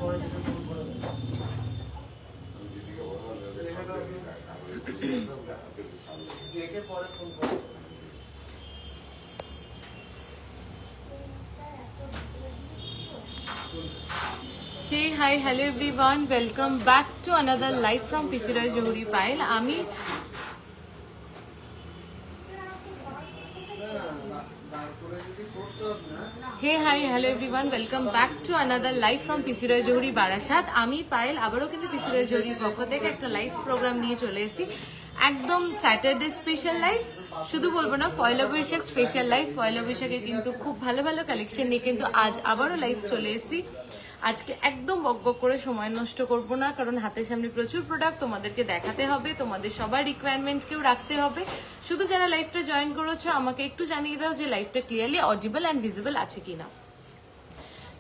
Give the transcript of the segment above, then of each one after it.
Hey, hi, hello everyone. Welcome back to another live from Pisira Johuri Pile. Ami Hey, hi, hello everyone. Welcome back to another live from Pisira Johuri Barashat. Ami Pile আবারো কিন্তু Pisira Johuri পক্ষ থেকে একটা live programme নিয়ে চলে এসেছি। একদম Saturday special live, শুধু বলবো না পয়লা বৈশাখ স্পেশাল লাইভ। পয়লা বৈশাখে কিন্তু খুব ভালো ভালো কালেকশন নিয়ে কিন্তু আজ আবারও লাইভ চলে এসেছি। আজকে একদম বকবক করে সময় নষ্ট করব না, কারণ হাতের সামনে প্রচুর প্রোডাক্ট তোমাদেরকে দেখাতে হবে, তোমাদের সবার রিকোয়ারমেন্টকেও রাখতে হবে। শুধু যারা লাইভটা জয়েন করেছো আমাকে একটু জানিয়ে দাও যে লাইভটা ক্লিয়ারলি অডিবল অ্যান্ড ভিজিবল আছে কিনা।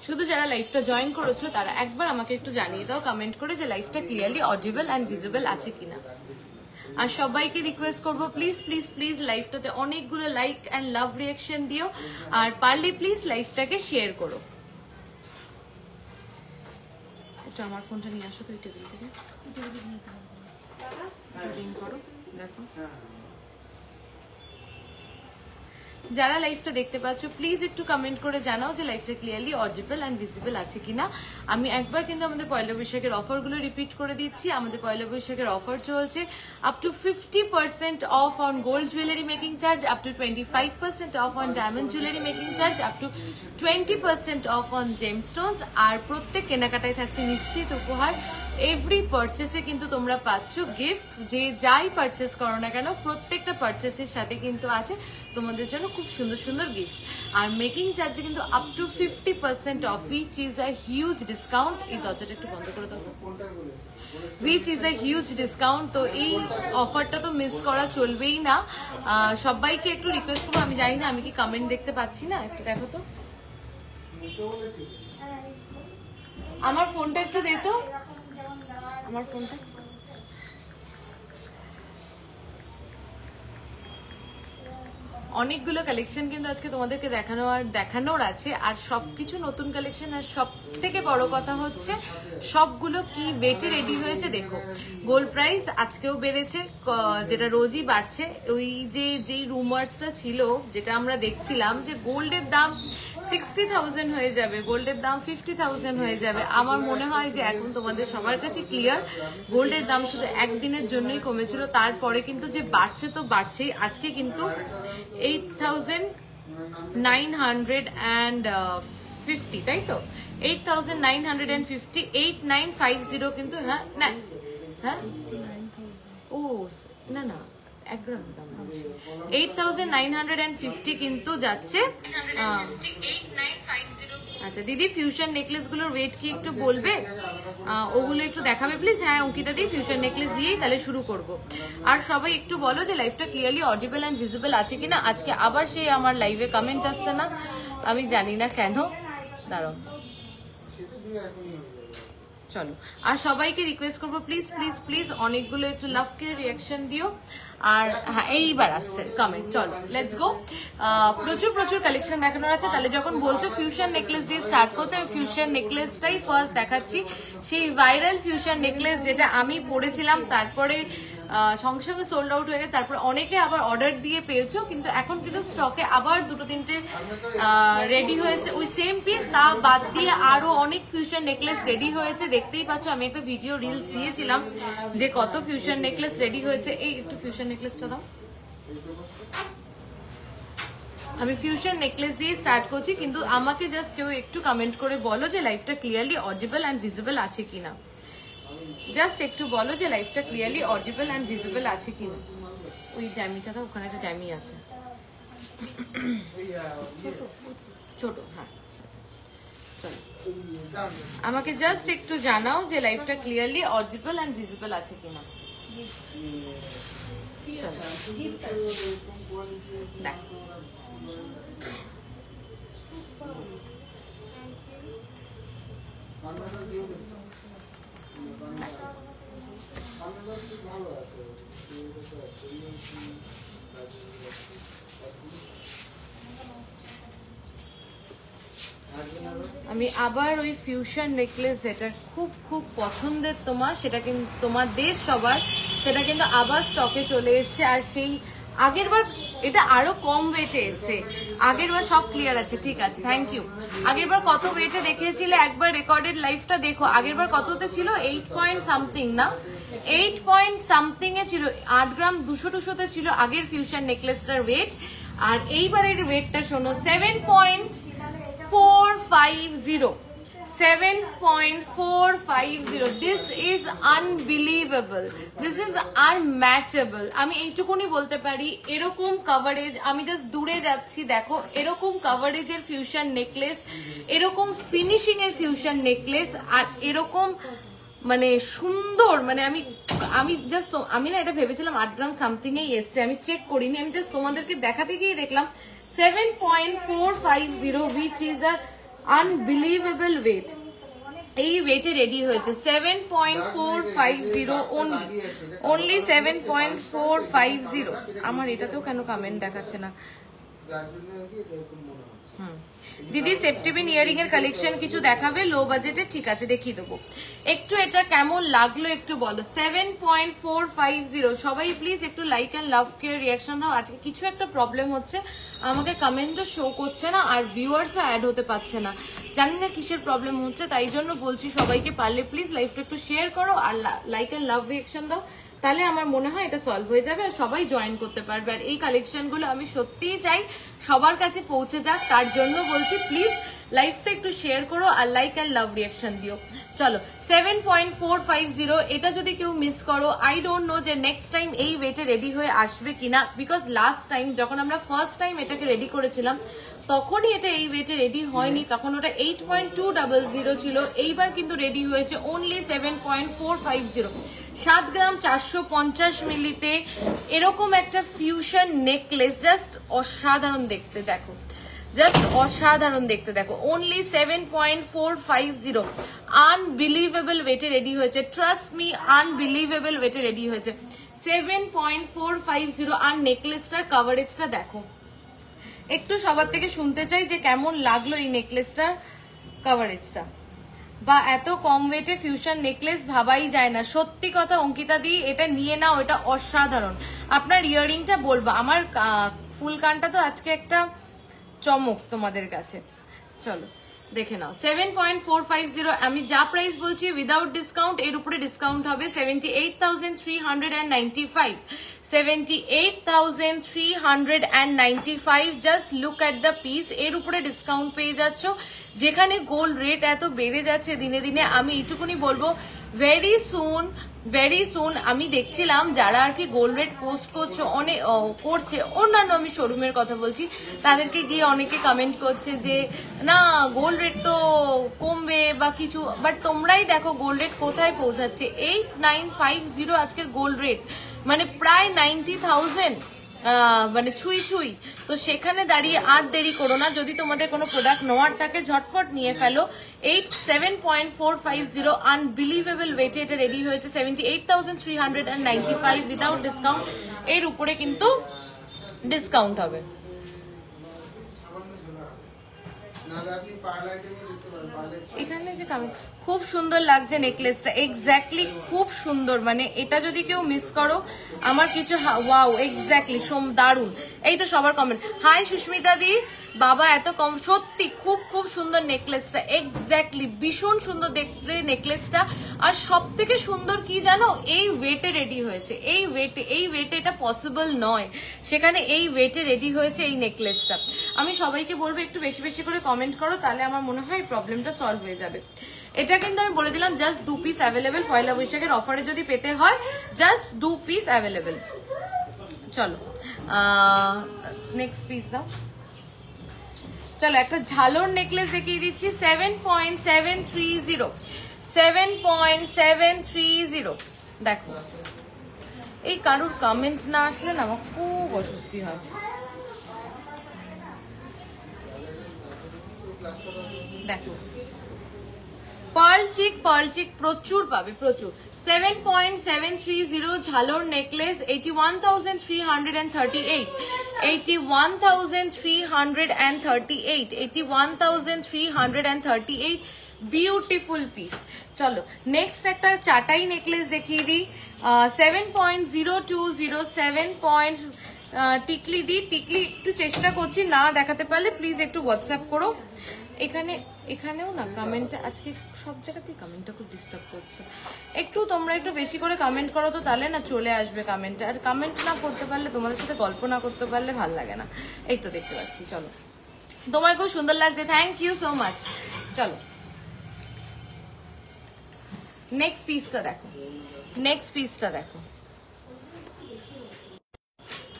শুধু যারা লাইভটা জয়েন করেছো তারা একবার আমাকে একটু জানিয়ে দাও কমেন্ট করে যে লাইভটা ক্লিয়ারলি অডিবল অ্যান্ড ভিজিবল আছে কিনা। আর সবাইকে রিকোয়েস্ট করবো প্লিজ প্লিজ প্লিজ লাইভটাতে অনেকগুলো লাইক অ্যান্ড লাভ রিয়াকশন দিও, আর পারলে প্লিজ লাইভটাকে শেয়ার করো। আমার ফোনটা নিয়ে আসো তো এই টেবিল থেকে, রিং করো দেখো। যারা লাইভটা দেখতে পাচ্ছ প্লিজ একটু কমেন্ট করে জানাও যে লাইভটা ক্লিয়ারলি অডিবল অ্যান্ড ভিজিবল আছে কিনা। আমি একবার কিন্তু আমাদের পয়লা বৈশাখের অফারগুলো রিপিট করে দিচ্ছি। আমাদের পয়লা বৈশাখের অফার চলছে up to 50% off on gold jewellery making charge, up to 25% off on diamond jewellery making charge, up to 20% off on gemstones. আর প্রত্যেক কেনাকাটায় থাকছে নিশ্চিত উপহার। এভরি পারচেসে কিন্তু তোমরা পাচ্ছ গিফট। যে যাই পারচেস করো না কেন প্রত্যেকটা পারচেসের সাথে কিন্তু আছে তোমাদের জন্য খুব সুন্দর সুন্দর গিফট। আর মেকিং চার্জে কিন্তু up to 50% of, which is a huge discount. এই দরজাটা একটু বন্ধ করে দাও, which is a huge discount. তো এই অফারটা তো মিস করা চলবেই না। সবাইকে একটু রিকোয়েস্ট করবো, আমি জানি না আমি কি কমেন্ট দেখতে পাচ্ছি না, একটু দেখো তো আমার ফোনটা একটু দে তো, আমার ফোনটা। অনেকগুলো কালেকশন কিন্তু আজকে তোমাদেরকে দেখানোর আছে, আর সবকিছু নতুন কালেকশন। আর সব থেকে বড় কথা হচ্ছে সবগুলো কি ওয়েটে রেডি হয়েছে দেখো। গোল্ড প্রাইস আজকেও বেড়েছে, যেটা রোজই বাড়ছে। ওই যেই রুমার্সটা ছিল, যেটা আমরা দেখছিলাম যে গোল্ডের দাম 60,000 হয়ে যাবে, গোল্ডের দাম 50,000 হয়ে যাবে। আমার মনে হয় যে এখন তোমাদের সবার কাছে ক্লিয়ার, গোল্ডের দাম শুধু একদিনের জন্যই কমেছিল, তারপরে কিন্তু যে বাড়ছে তো বাড়ছেই। আজকে কিন্তু 8,950, তাই তো 8,950, 8,950 কিন্তু। হ্যাঁ না, হ্যাঁ ও না না 1 গ্রাম দাম 8,950 কিন্তু যাচ্ছে। আচ্ছা দিদি, ফিউশন নেকলেস গুলোর ওয়েট কি একটু বলবে? ওগুলো একটু দেখাবে প্লিজ। হ্যাঁ অঙ্কিতা দি, ফিউশন নেকলেস দিয়েই তাহলে শুরু করব। আর সবাই একটু বলো যে লাইভটা ক্লিয়ারলি অডিবল অ্যান্ড ভিজিবল আছে কিনা। আজকে আবার সেই আমার লাইভে কমেন্ট আসছে না, আমি জানি না কেন। দাঁড়াও, চলো। আর সবাইকে রিকোয়েস্ট করবো প্লিজ প্লিজ প্লিজ অনেকগুলো একটু লাভকে রিয়াকশন দিও। আর হ্যাঁ এইবার আসছে কমেন্ট, চলো লেটস গো। প্রচুর প্রচুর কালেকশন দেখানোর আছে। তাহলে যখন বলছো ফিউশন নেকলেস দিয়ে স্টার্ট করতে, আমি ফিউশন নেকলেসটাই ফার্স্ট দেখাচ্ছি। সেই ভাইরাল ফিউশন নেকলেস যেটা আমি পরেছিলাম, তারপরে সঙ্গে সঙ্গে সোল্ড আউট হয়ে গেছে। তারপর অনেকে আবার অর্ডার দিয়ে পেয়েছো, কিন্তু এখন কিন্তু স্টকে আবার 2-3টে রেডি হয়েছে ওই সেম পিস। তা বাদ দিয়ে আরো অনেক ফিউশন নেকলেস রেডি হয়েছে, দেখতেই পাচ্ছ। আমি একটা ভিডিও রিলস দিয়েছিলাম যে কত ফিউশন নেকলেস রেডি হয়েছে। এই একটু ফিউশন নেকলেসটা দাও। আমি ফিউশন নেকলেস দিয়ে স্টার্ট করছি, কিন্তু আমাকে জাস্ট কেউ একটু কমেন্ট করে বলো যে লাইভটা ক্লিয়ারলি অডিবল অ্যান্ড ভিজিবল আছে কিনা। জাস্ট একটু বলো যে লাইভটা ক্লিয়ারলি অডিবল অ্যান্ড ভিজিবল আছে কিনা। ওই ড্যামিটা দাও, ওখানে একটা ড্যামি আছে ছোট। হ্যাঁ চলো, আমাকে জাস্ট একটু জানাও যে লাইভটা ক্লিয়ারলি অডিবল অ্যান্ড ভিজিবল আছে কিনা। দেখ আমি আবার ওই ফিউশন নেকলেস যেটা খুব খুব পছন্দের তোমার, সেটা কিন্তু তোমাদের সবার, সেটা কিন্তু আবার স্টকে চলে এসছে। আর সেই আগের বার এটা আরো কম ওয়েটে এসছে, আগের বার সব ক্লিয়ার আছে, ঠিক আছে, থ্যাংক ইউ। আগের বার কত ওয়েটে দেখিয়েছিলে একবার রেকর্ডেড লাইফটা দেখো, আগের বার কততে ছিল, 8 পয়েন্ট সামথিং না, 8 পয়েন্ট সামথিং এ ছিল, 8 গ্রাম 200 ছিল আগের ফিউশন নেকলেসটার ওয়েট। আর এইবারের ওয়েটটা শোনো, 7.450, 7.450. This is unbelievable, this is unmatchable. আমি এইটুকুনি বলতে পারি, এরকম কভারেজ, আমি জাস্ট দূরে যাচ্ছি দেখো, এরকম কভারেজের ফিউশন নেকলেস, এরকম ফিনিশিং এর ফিউশন নেকলেস, আর এরকম মানে সুন্দর, মানে আমি জাস্ট, আমি না এটা ভেবেছিলাম 8 গ্রাম সামথিং এই এসছে, আমি চেক করিনি, আমি জাস্ট তোমাদেরকে দেখাতে গিয়ে দেখলাম 7.450, which is a unbelievable weight. এই ওয়েটে রেডি হয়েছে 7.450 only 7.450। আমার এটাতেও কেন কমেন্ট দেখাচ্ছে না? দিদি সেপ্টেমিন ইয়ারিং এর কালেকশন কিছু দেখাবে লো বাজেটে? ঠিক আছে, দেখিয়ে দেবো। একটু এটা কেমন লাগলো একটু বলো। 7.450, সবাই প্লিজ একটু like and love K reaction দাও। আজকে কিছু একটা প্রবলেম হচ্ছে, আমাকে কমেন্টও শো করছে না, আর ভিউয়ার্সও অ্যাড হতে পারছে না, জানি না কিসের প্রবলেম হচ্ছে। তাই জন্য বলছি সবাইকে পারলে প্লিজ লাইভটা একটু শেয়ার করো আর লাইক অ্যান্ড লাভ রিয়াকশন দাও, তাহলে আমার মনে হয় এটা সলভ হয়ে যাবে আর সবাই জয়েন করতে পারবে। আর এই কালেকশনগুলো আমি সত্যিই চাই সবার কাছে পৌঁছে যাক, তার জন্য বলছি প্লিজ লাইভটা একটু শেয়ার করো আর লাইক অ্যান্ড লাভ রিয়াকশন দিও। চলো 7.450, এটা যদি কেউ মিস করো, আই ডোন্ট নো যে নেক্সট টাইম এই ওয়েটে রেডি হয়ে আসবে কিনা, বিকজ লাস্ট টাইম যখন আমরা ফার্স্ট টাইম এটাকে রেডি করেছিলাম তখনই এটা এই ওয়েটে রেডি হয়নি, তখন ওটা 8.200 ছিল, এইবার কিন্তু রেডি হয়েছে অনলি 7.450। 7 গ্রাম 450 মিলিতে এরকম একটা ফিউশন নেকলেস, জাস্ট অসাধারণ দেখতে, দেখো জাস্ট অসাধারণ দেখতে, দেখো অনলি 7.450, আনবিলিভেবল ওয়েটে রেডি হয়েছে, ট্রাস্ট মি আনবিলিভেবল ওয়েটে রেডি হয়েছে 7.450। আর নেকলেসটার কভারেজটা দেখো, একটু সবার থেকে শুনতে চাই যে কেমন লাগলো এই নেকলেসটার কভারেজটা। বা এত কম ওয়েটে ফিউশন নেকলেস ভাবাই যায় না, সত্যি কথা অঙ্কিতা দি, এটা নিয়ে নাও, এটা অসাধারণ। আপনার ইয়াররিংটা বলবো, আমার ফুল কানটা তো আজকে একটা চমক তোমাদের কাছে। চলো দেখে নাও 7.450, আমি যা প্রাইস বলছি উইদাউট ডিসকাউন্ট, এর উপরে ডিসকাউন্ট হবে 78,395, 78,395। Just look at the piece, এর উপরে ডিসকাউন্ট পেয়ে যাচ্ছ। যেখানে গোল্ড রেট এত বেড়ে যাচ্ছে দিনে দিনে, আমি এইটুকুনি বলবো ভেরি সুন আমি দেখছিলাম যারা আর কি গোল্ড রেট পোস্ট করছে, অনেক করছে, অন্যান্য আমি শোরুমের কথা বলছি, তাদেরকে গিয়ে অনেকে কমেন্ট করছে যে না গোল্ড রেট তো কমবে বা কিছু, বাট তোমরাই দেখো গোল্ড রেট কোথায় পৌঁছাচ্ছে, 8950 আজকের গোল্ড রেট, মানে প্রায় 90,000, মানে ছুঁই। তো সেখানে দাঁড়িয়ে আর দেরি করো না, যদি তোমাদের কোনো প্রোডাক্ট নেওয়ার থাকে ঝটপট নিয়ে ফেলো। 7.450 আনবিলিভেবল ওয়েটে এটা রেডি হয়েছে 78,395 উইদাউট ডিসকাউন্ট, এর উপরে কিন্তু ডিসকাউন্ট হবে। এখানে যে খুব সুন্দর লাগছে নেকলেসটা, এক্স্যাক্টলি খুব সুন্দর, মানে এটা যদি কেউ মিস করো আমার কিছু ওয়াও, এক্স্যাক্টলি দারুন। এই তো সবার কমেন্ট, হাই সুস্মিতা দি, বাবা এত কম, সত্যি খুব খুব সুন্দর নেকলেসটা, এক্স্যাক্টলি ভীষণ সুন্দর দেখতে নেকলেসটা। আর সব থেকে সুন্দর কি জানো, এই ওয়েটে রেডি হয়েছে, এই ওয়েটে এটা পসিবল নয়, সেখানে এই ওয়েটে রেডি হয়েছে এই নেকলেসটা। আমি সবাইকে বলবো একটু বেশি বেশি করে কমেন্ট করো, তাহলে আমার মনে হয় প্রবলেমটা সলভ হয়ে যাবে। এটা কিন্তু আমি বলে দিলাম জাস্ট 2 পিস অ্যাভেলেবেল, পয়লা বৈশাখের অফারে যদি পেতে হয় জাস্ট 2 পিস অ্যাভেলেবেল। চলো নেক্সট পিস দাও। চলো একটা ঝালর নেকলেস দেখিয়ে দিচ্ছি 7.730, দেখো এই কারুর কমেন্ট না আসলে না আমার খুব অস্বস্তি হয়। দেখো পার্ল পার্ল চিক প্রচুর পাবে, প্রচুর। 7.730 ঝালর নেকলেস, 81,338, 81,338, 81,338, বিউটিফুল পিস। চলো নেক্সট একটা চাটাই নেকলেস দেখিয়ে দিই। 7.020, 7. টিকলি দি, টিকলি একটু চেষ্টা করছি, না দেখাতে পারলে প্লিজ একটু হোয়াটসঅ্যাপ করো। এখানেও না কমেন্টটা আজকে সব জায়গাতেই কমেন্টটা খুব ডিস্টার্ব করছে। একটু তোমরা একটু বেশি করে কমেন্ট করো তো, তাহলে না চলে আসবে কমেন্টটা। আর কমেন্ট না করতে পারলে, তোমাদের সাথে গল্প না করতে পারলে ভাল লাগে না। এই তো দেখতে পাচ্ছি। চলো, তোমার খুব সুন্দর লাগছে, থ্যাংক ইউ সো মাচ। চলো নেক্সট পিসটা দেখো, নেক্সট পিসটা দেখো,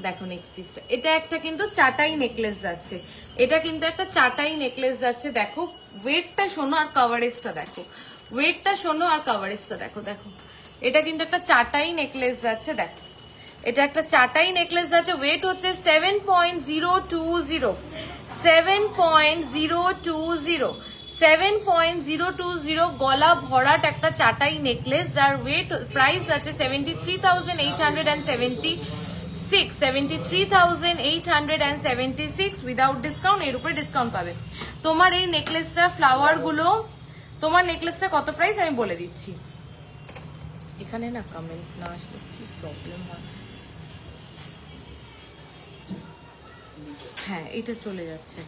দেখো নেক্সট পিসটা। এটা একটা কিন্তু চাটাই নেকলেস যাচ্ছে, এটা কিন্তু একটা চাটাই নেকলেস যাচ্ছে। দেখো ওয়েটটা শোনো আর কভারেজটা দেখো, ওয়েটটা শোনো আর কভারেজটা দেখো। দেখো এটা কিন্তু একটা চাটাই নেকলেস যাচ্ছে। দেখো এটা একটা চাটাই নেকলেস যাচ্ছে, ওয়েট হচ্ছে 7.020, 7.020, 7.020, গলা ভরাট একটা চাটাই নেকলেস, যার ওয়েট প্রাইস আছে 73,876, 73,876 উইদাউট ডিসকাউন্ট। এর উপরে ডিসকাউন্ট পাবে। তোমার এই নেকলেসটা ফ্লাওয়ার গুলো, তোমার নেকলেসটা কত প্রাইস আমি বলে দিচ্ছি। এখানে না কমেন্ট না আসলে কি প্রবলেম হয়। হ্যাঁ এটা চলে যাচ্ছে।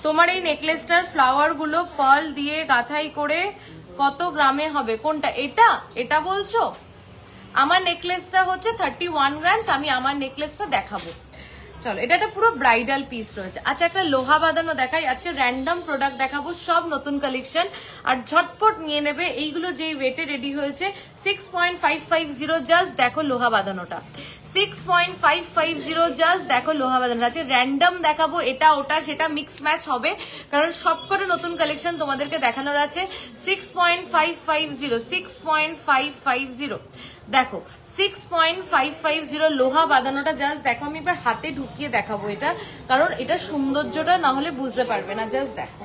তোমার এই নেকলেসটার ফ্লাওয়ার গুলো পার্ল দিয়ে গাঁথাই করে কত গ্রামে হবে? কোনটা? এটা এটা বলছো? আমার নেকলেসটা হচ্ছে 31 গ্রামস। আমি আমার নেকলেসটা দেখাবো। চলো এটা একটা পুরো ব্রাইডাল পিস রয়েছে। আচ্ছা একটা লোহা বাঁধানো দেখাই। আজকে র্যান্ডম প্রোডাক্ট দেখাবো, সব নতুন কালেকশন, আর ঝটপট নিয়ে নেবে। এইগুলো যেই ওয়েটে রেডি হয়েছে 6.550, জাস্ট দেখো লোহা বাঁধানোটা, 6.550, জাস্ট দেখো লোহা বাঁধানোটা। আজকে র্যান্ডম দেখাবো, এটা ওটা সেটা মিক্স ম্যাচ হবে, কারণ সবকটা নতুন কালেকশন তোমাদেরকে দেখানোর আছে। 6.550, 6.550, দেখো 6.550 লোহা বাঁধানোটা, জাস্ট দেখো। আমি এবার হাতে ঢুকিয়ে দেখাবো এটা, কারণ এটা সৌন্দর্যটা না হলে বুঝতে পারবে না। জাস্ট দেখো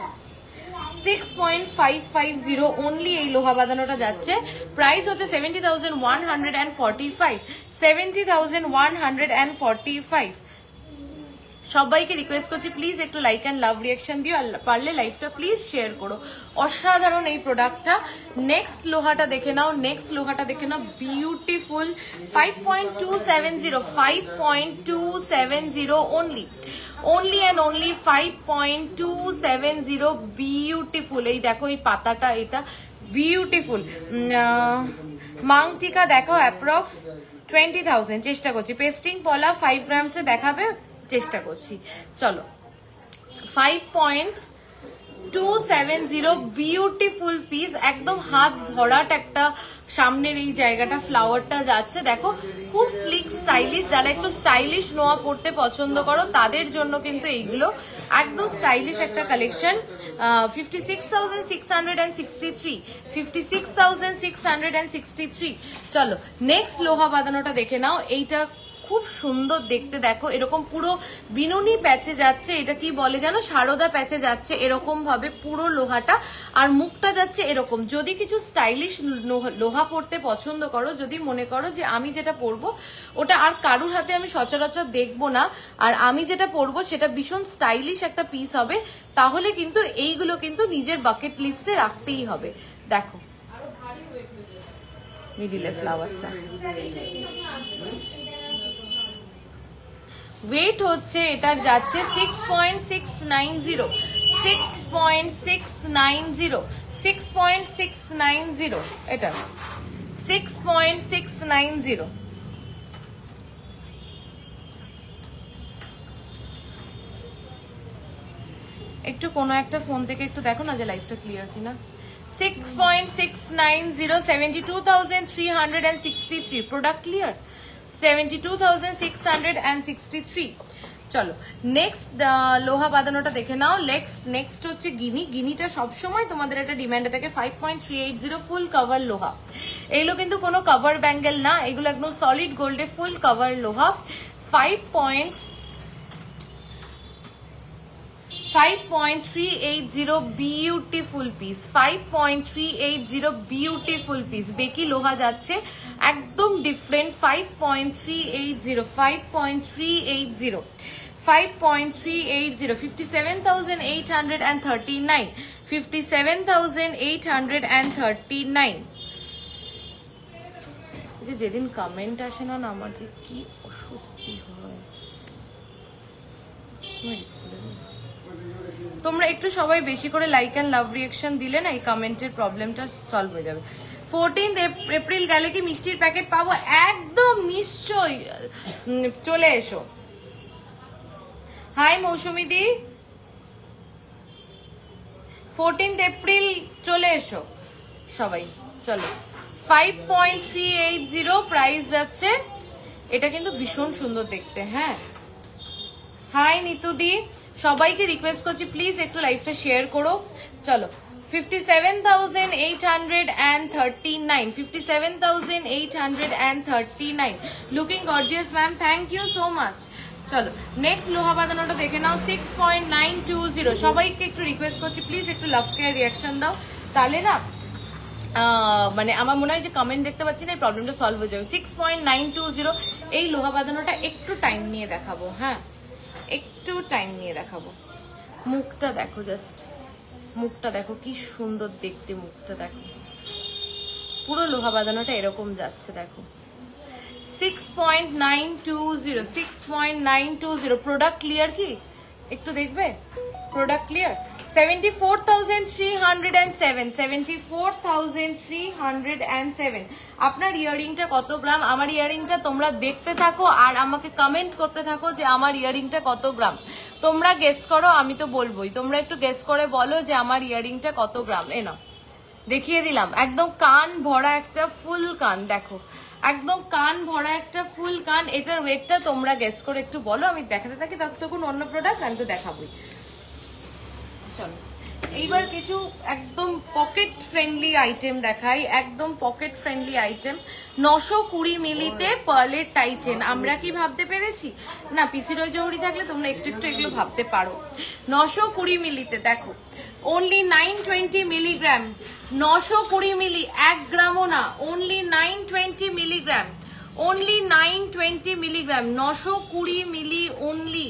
6.550 অনলি এই লোহা বাঁধানোটা যাচ্ছে। প্রাইস হচ্ছে 70,145, 70,145। সবাইকে রিকোয়েস্ট করছি প্লিজ একটু লাইক অ্যান্ড লাভ রিয়াকশন দিও, আর পারলে লাইভটা প্লিজ শেয়ার করো। অসাধারণ এই প্রোডাক্টটা। নেক্সট লোহাটা দেখে নাও, নেক্সট লোহাটা দেখে নাও, beautiful. 5.270, 5.270 only, only and only 5.270, beautiful. এই দেখো এই পাতাটা, এটা বিউটিফুল। মাংটিকা দেখো অ্যাপ্রক্স 20,000, চেষ্টা করছি। পেস্টিং পলা 5 গ্রামসে দেখাবে, চেষ্টা করছি। চলো 5.270, বিউটিফুল পিস, একদম হাত ভরাট একটা সামনের এই জায়গাটা ফ্লাওয়ারটা যাচ্ছে। দেখো খুব স্লিক স্টাইলিশ, যারা একটু স্টাইলিশ নোয়া পড়তে পছন্দ করো তাদের জন্য কিন্তু এইগুলো একদম স্টাইলিশ একটা কালেকশন। 56,663, 56,663। চলো নেক্সট লোহা বাঁধানোটা দেখে নাও। এইটা খুব সুন্দর দেখতে, দেখো এরকম পুরো বিনুনি প্যাচে যাচ্ছে, এটা কি বলে জানো, সারদা প্যাচে যাচ্ছে এরকম ভাবে পুরো লোহাটা, আর মুখটা যাচ্ছে এরকম। যদি কিছু স্টাইলিশ লোহা পরতে পছন্দ করো, যদি মনে করো যে আমি যেটা পরবো ওটা আর কারুর হাতে আমি সচরাচর দেখবো না, আর আমি যেটা পরবো সেটা ভীষণ স্টাইলিশ একটা পিস হবে, তাহলে কিন্তু এইগুলো কিন্তু নিজের বাকেট লিস্টে রাখতেই হবে। দেখো মিডিলে ফ্লাওয়ারটা, ওয়েট হচ্ছে এটার যাচ্ছে 6.690, 6.690, 6.690, এটা 6.690। একটু কোনো একটা ফোন থেকে একটু দেখো না যে লাইভটা ক্লিয়ার কিনা। 6.690, 72,363, প্রোডাক্ট ক্লিয়ার, 72,663। চলো নেক্সট লোহা বাঁধানোটা দেখে নাও। নেক্সট হচ্ছে গিনি। গিনিটা সবসময় তোমাদের একটা ডিমান্ডে থাকে। 5.380 ফুল কভার লোহা। এগুলো কিন্তু কোনো কভার ব্যাঙ্গেল না, এগুলো একদম সলিড গোল্ডে ফুল কভার লোহা। 5.380 বিউটিফুল পিস, 5.380 বিউটিফুল পিস। বেকি লোহা যাচ্ছে একদম ডিফারেন্ট। 5.380, 5.380, 5.380, 57,839, 57,839। যেদিন কমেন্ট আসে না আমার যে কি অস্বস্তি হয়। তোমরা একটু সবাই বেশি করে লাইক এন্ড লাভ রিঅ্যাকশন দিলে না এই কমেন্টের প্রবলেমটা সলভ হয়ে যাবে। 14 এপ্রিল গেলে কি মিষ্টির প্যাকেট পাবো? একদম নিশ্চয়ই, চলে এসো। হাই মৌসুমি দি, 14 এপ্রিল চলে এসো সবাই। চলো 5.380 প্রাইস যাচ্ছে। এটা কিন্তু ভীষণ সুন্দর দেখতে। হ্যাঁ হাই নিতুদি, সবাইকে রিকোয়েস্ট করছি প্লিজ একটু লাইভটা শেয়ার করো। চলো 57,839, 57,839, looking gorgeous ma'am, thank you so much. চলো নেক্সট লোহা বাঁধানোটা দেখে নাও। 6.920, সবাইকে একটু রিকোয়েস্ট করছি প্লিজ একটু লাভ কেয়ার রিয়াকশন দাও, তাহলে না মানে আমার মনে হয় যে কমেন্ট দেখতে পাচ্ছি না, এই প্রবলেমটা সলভ হয়ে যাবে। 6.920, এই লোহা বাঁধানোটা একটু টাইম নিয়ে দেখাবো। হ্যাঁ একটু টাইম নিয়ে দেখাবো। মুখটা দেখো, জাস্ট মুখটা দেখো কি সুন্দর দেখতে, মুখটা দেখো। পুরো লোহা বাঁধানোটা এরকম যাচ্ছে দেখো। 6.920, 6.920। প্রোডাক্ট ক্লিয়ার কি একটু দেখবে? Product clear. 74,307, 74,307। আপনার ইয়াররিংটা কত গ্রাম? আমার ইয়াররিংটা তোমরা দেখতে থাকো আর আমাকে কমেন্ট করতে থাকো যে আমার ইয়াররিংটা কত গ্রাম। তোমরা গেস করো, আমি তো বলবোই, তোমরা একটু গেস করে বলো যে আমার ইয়াররিংটা কত গ্রাম। এ না দেখিয়ে দিলাম, একদম কান ভরা একটা ফুল কান, দেখো একদম কান ভরা একটা ফুল কান। এটার ওয়েটটা তোমরা গেস করে একটু বলো, আমি দেখাতে থাকি ততক্ষণ অন্য প্রোডাক্ট আমি তো দেখাবোই। চলো এইবার কিছু একদম পকেট ফ্রেন্ডলি আইটেম দেখাই। একদম পকেট ফ্রেন্ডলি আইটেম। 920 মিলিতে পার্লের টাই চেন। আমরা কি ভাবতে পেরেছি না? পিসি রয় জহরি থাকলে তোমরা একটু একটু এগুলো ভাবতে পারো। 920 মিলিতে দেখো, অনলি 920 মিলিগ্রাম। 920 মিলি, 1 গ্রামও না, অনলি 920 মিলিগ্রাম, অনলি 920 মিলিগ্রাম, 920 মিলি অনলি।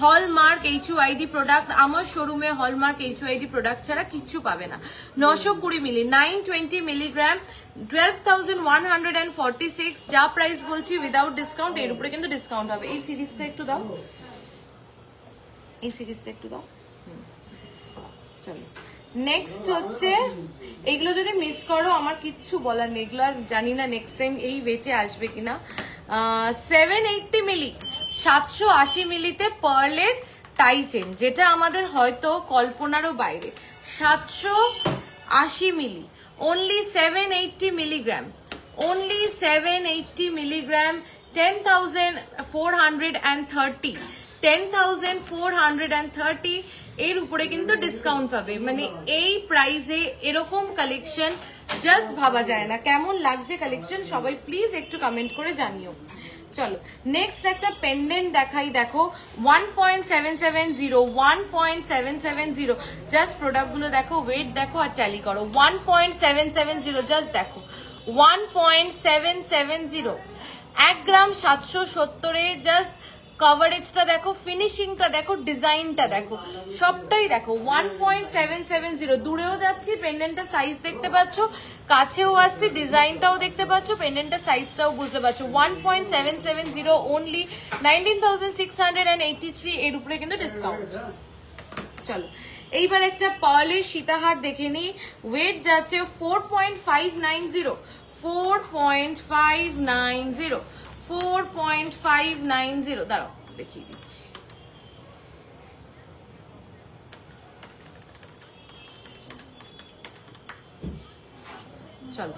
হলমার্ক HUID প্রোডাক্ট, আমার শোরুমে হলমার্ক HUID প্রোডাক্ট ছাড়া কিচ্ছু পাবে না। 920 মিলি, 920 মিলিগ্রাম, 12,146 যা প্রাইস বলছি উইদাউট ডিসকাউন্ট। এর উপরে কিন্তু ডিসকাউন্ট হবে। এই সিরিজটা একটু দাও, এই সিরিজটা একটু দাও। চলো নেক্সট হচ্ছে, এগুলো যদি মিস করো আমার কিচ্ছু বলার নেই, এগুলো আর জানি না নেক্সট টাইম এই ওয়েটে আসবে কিনা। 780 মিলি, 780 মিলিতে পার্লের টাই চেন, যেটা আমাদের হয়তো কল্পনারও বাইরে। 780 মিলি, অনলি 780 মিলিগ্রাম, অনলি 780 মিলিগ্রাম, 10,430, 10,430। এর উপরে কিন্তু ডিসকাউন্ট পাবে। মানে এই প্রাইসে এরকম কালেকশন জাস্ট ভাবা যায় না। কেমন লাগছে কালেকশন সবাই প্লিজ একটু কমেন্ট করে জানিও। চলো নেক্সট একটা পেন্ডেন্ট দেখাই। দেখো 1.770, 1.770। জাস্ট প্রোডাক্টগুলো দেখো, ওয়েট দেখো আর ট্যালি করো। 1.770, জাস্ট দেখো 1.770। 1 গ্রাম 770-এ জাস্ট কভারেজটা দেখো, ফিনিশিংটা দেখো, ডিজাইনটা দেখো, সবটাই দেখো। 1.770। দূরেও যাচ্ছি, পেন্ডেন্টের সাইজ দেখতে পাচ্ছ, কাছেও আসছি, ডিজাইনটাও দেখতে পাচ্ছ, পেন্ডেন্টের সাইজটাও বুঝতে পারছো। 1.770 অনলি 19,683। এর উপরে কিন্তু ডিসকাউন্ট। চলো এইবার একটা পার্লের সীতাহার দেখে নি। ওয়েট যাচ্ছে 4.590, 4.590, 4.590। দাঁড়াও দেখিয়ে দিচ্ছি। চলো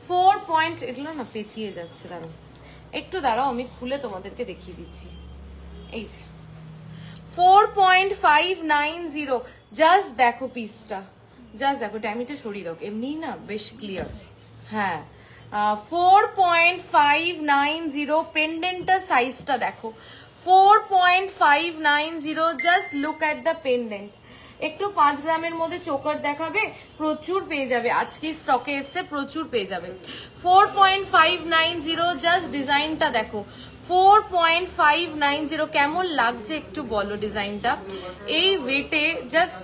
4. এগুলো না পেঁচিয়ে যাচ্ছে, দাঁড়াও একটু দাঁড়াও, আমি খুলে তোমাদেরকে দেখিয়ে দিচ্ছি। এই যে 4.590, জাস্ট দেখো পিসটা, জাস্ট দেখো, ড্যামিটা সরিয়ে দাও, এমনি না বেশ ক্লিয়ার। হ্যাঁ 4.590। পেন্ডেন্টটা সাইজটা দেখো, 4.590, just look at the pendant. একটু 5 গ্রামের মধ্যে চোকার দেখাবে, প্রচুর পেয়ে যাবে, আজকে স্টকে এসছে, প্রচুর পেয়ে যাবে। 4.590, জাস্ট ডিজাইনটা দেখো, 4.590 কেমন লাগছে একটু বলো ডিজাইনটা, এই ওয়েটে জাস্ট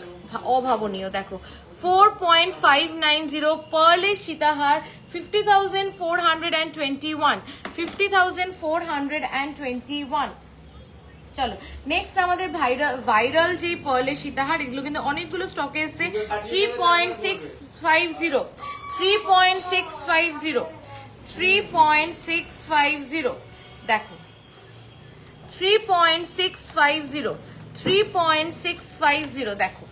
অভাবনীয়। দেখো 4.590 পার্লের সীতাহার, 50,421, 50,421। চলো নেক্সট আমাদের ভাইরাল যে পার্লের সীতাহার, এগুলো কিন্তু অনেকগুলো স্টকে এসছে। 3.650, 3.650, 3.650 দেখো, 3.650, 3.650 দেখো,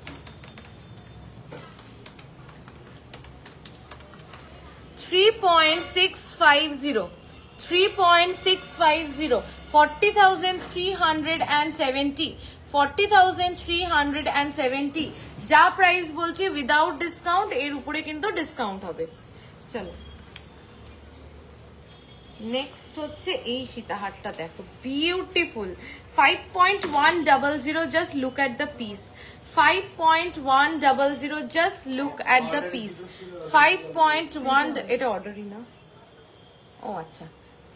3.650, 3.650, 40,370, 40,370 যা প্রাইস বলছি উইদাউট ডিসকাউন্ট, এর উপরে কিন্তু ডিসকাউন্ট হবে। চলো নেক্সট হচ্ছে এই সীতাহারটা দেখো, beautiful, 5.100, just look at the piece, 5.100, just look at the piece, 5.1, এটা অর্ডারই না, ও আচ্ছা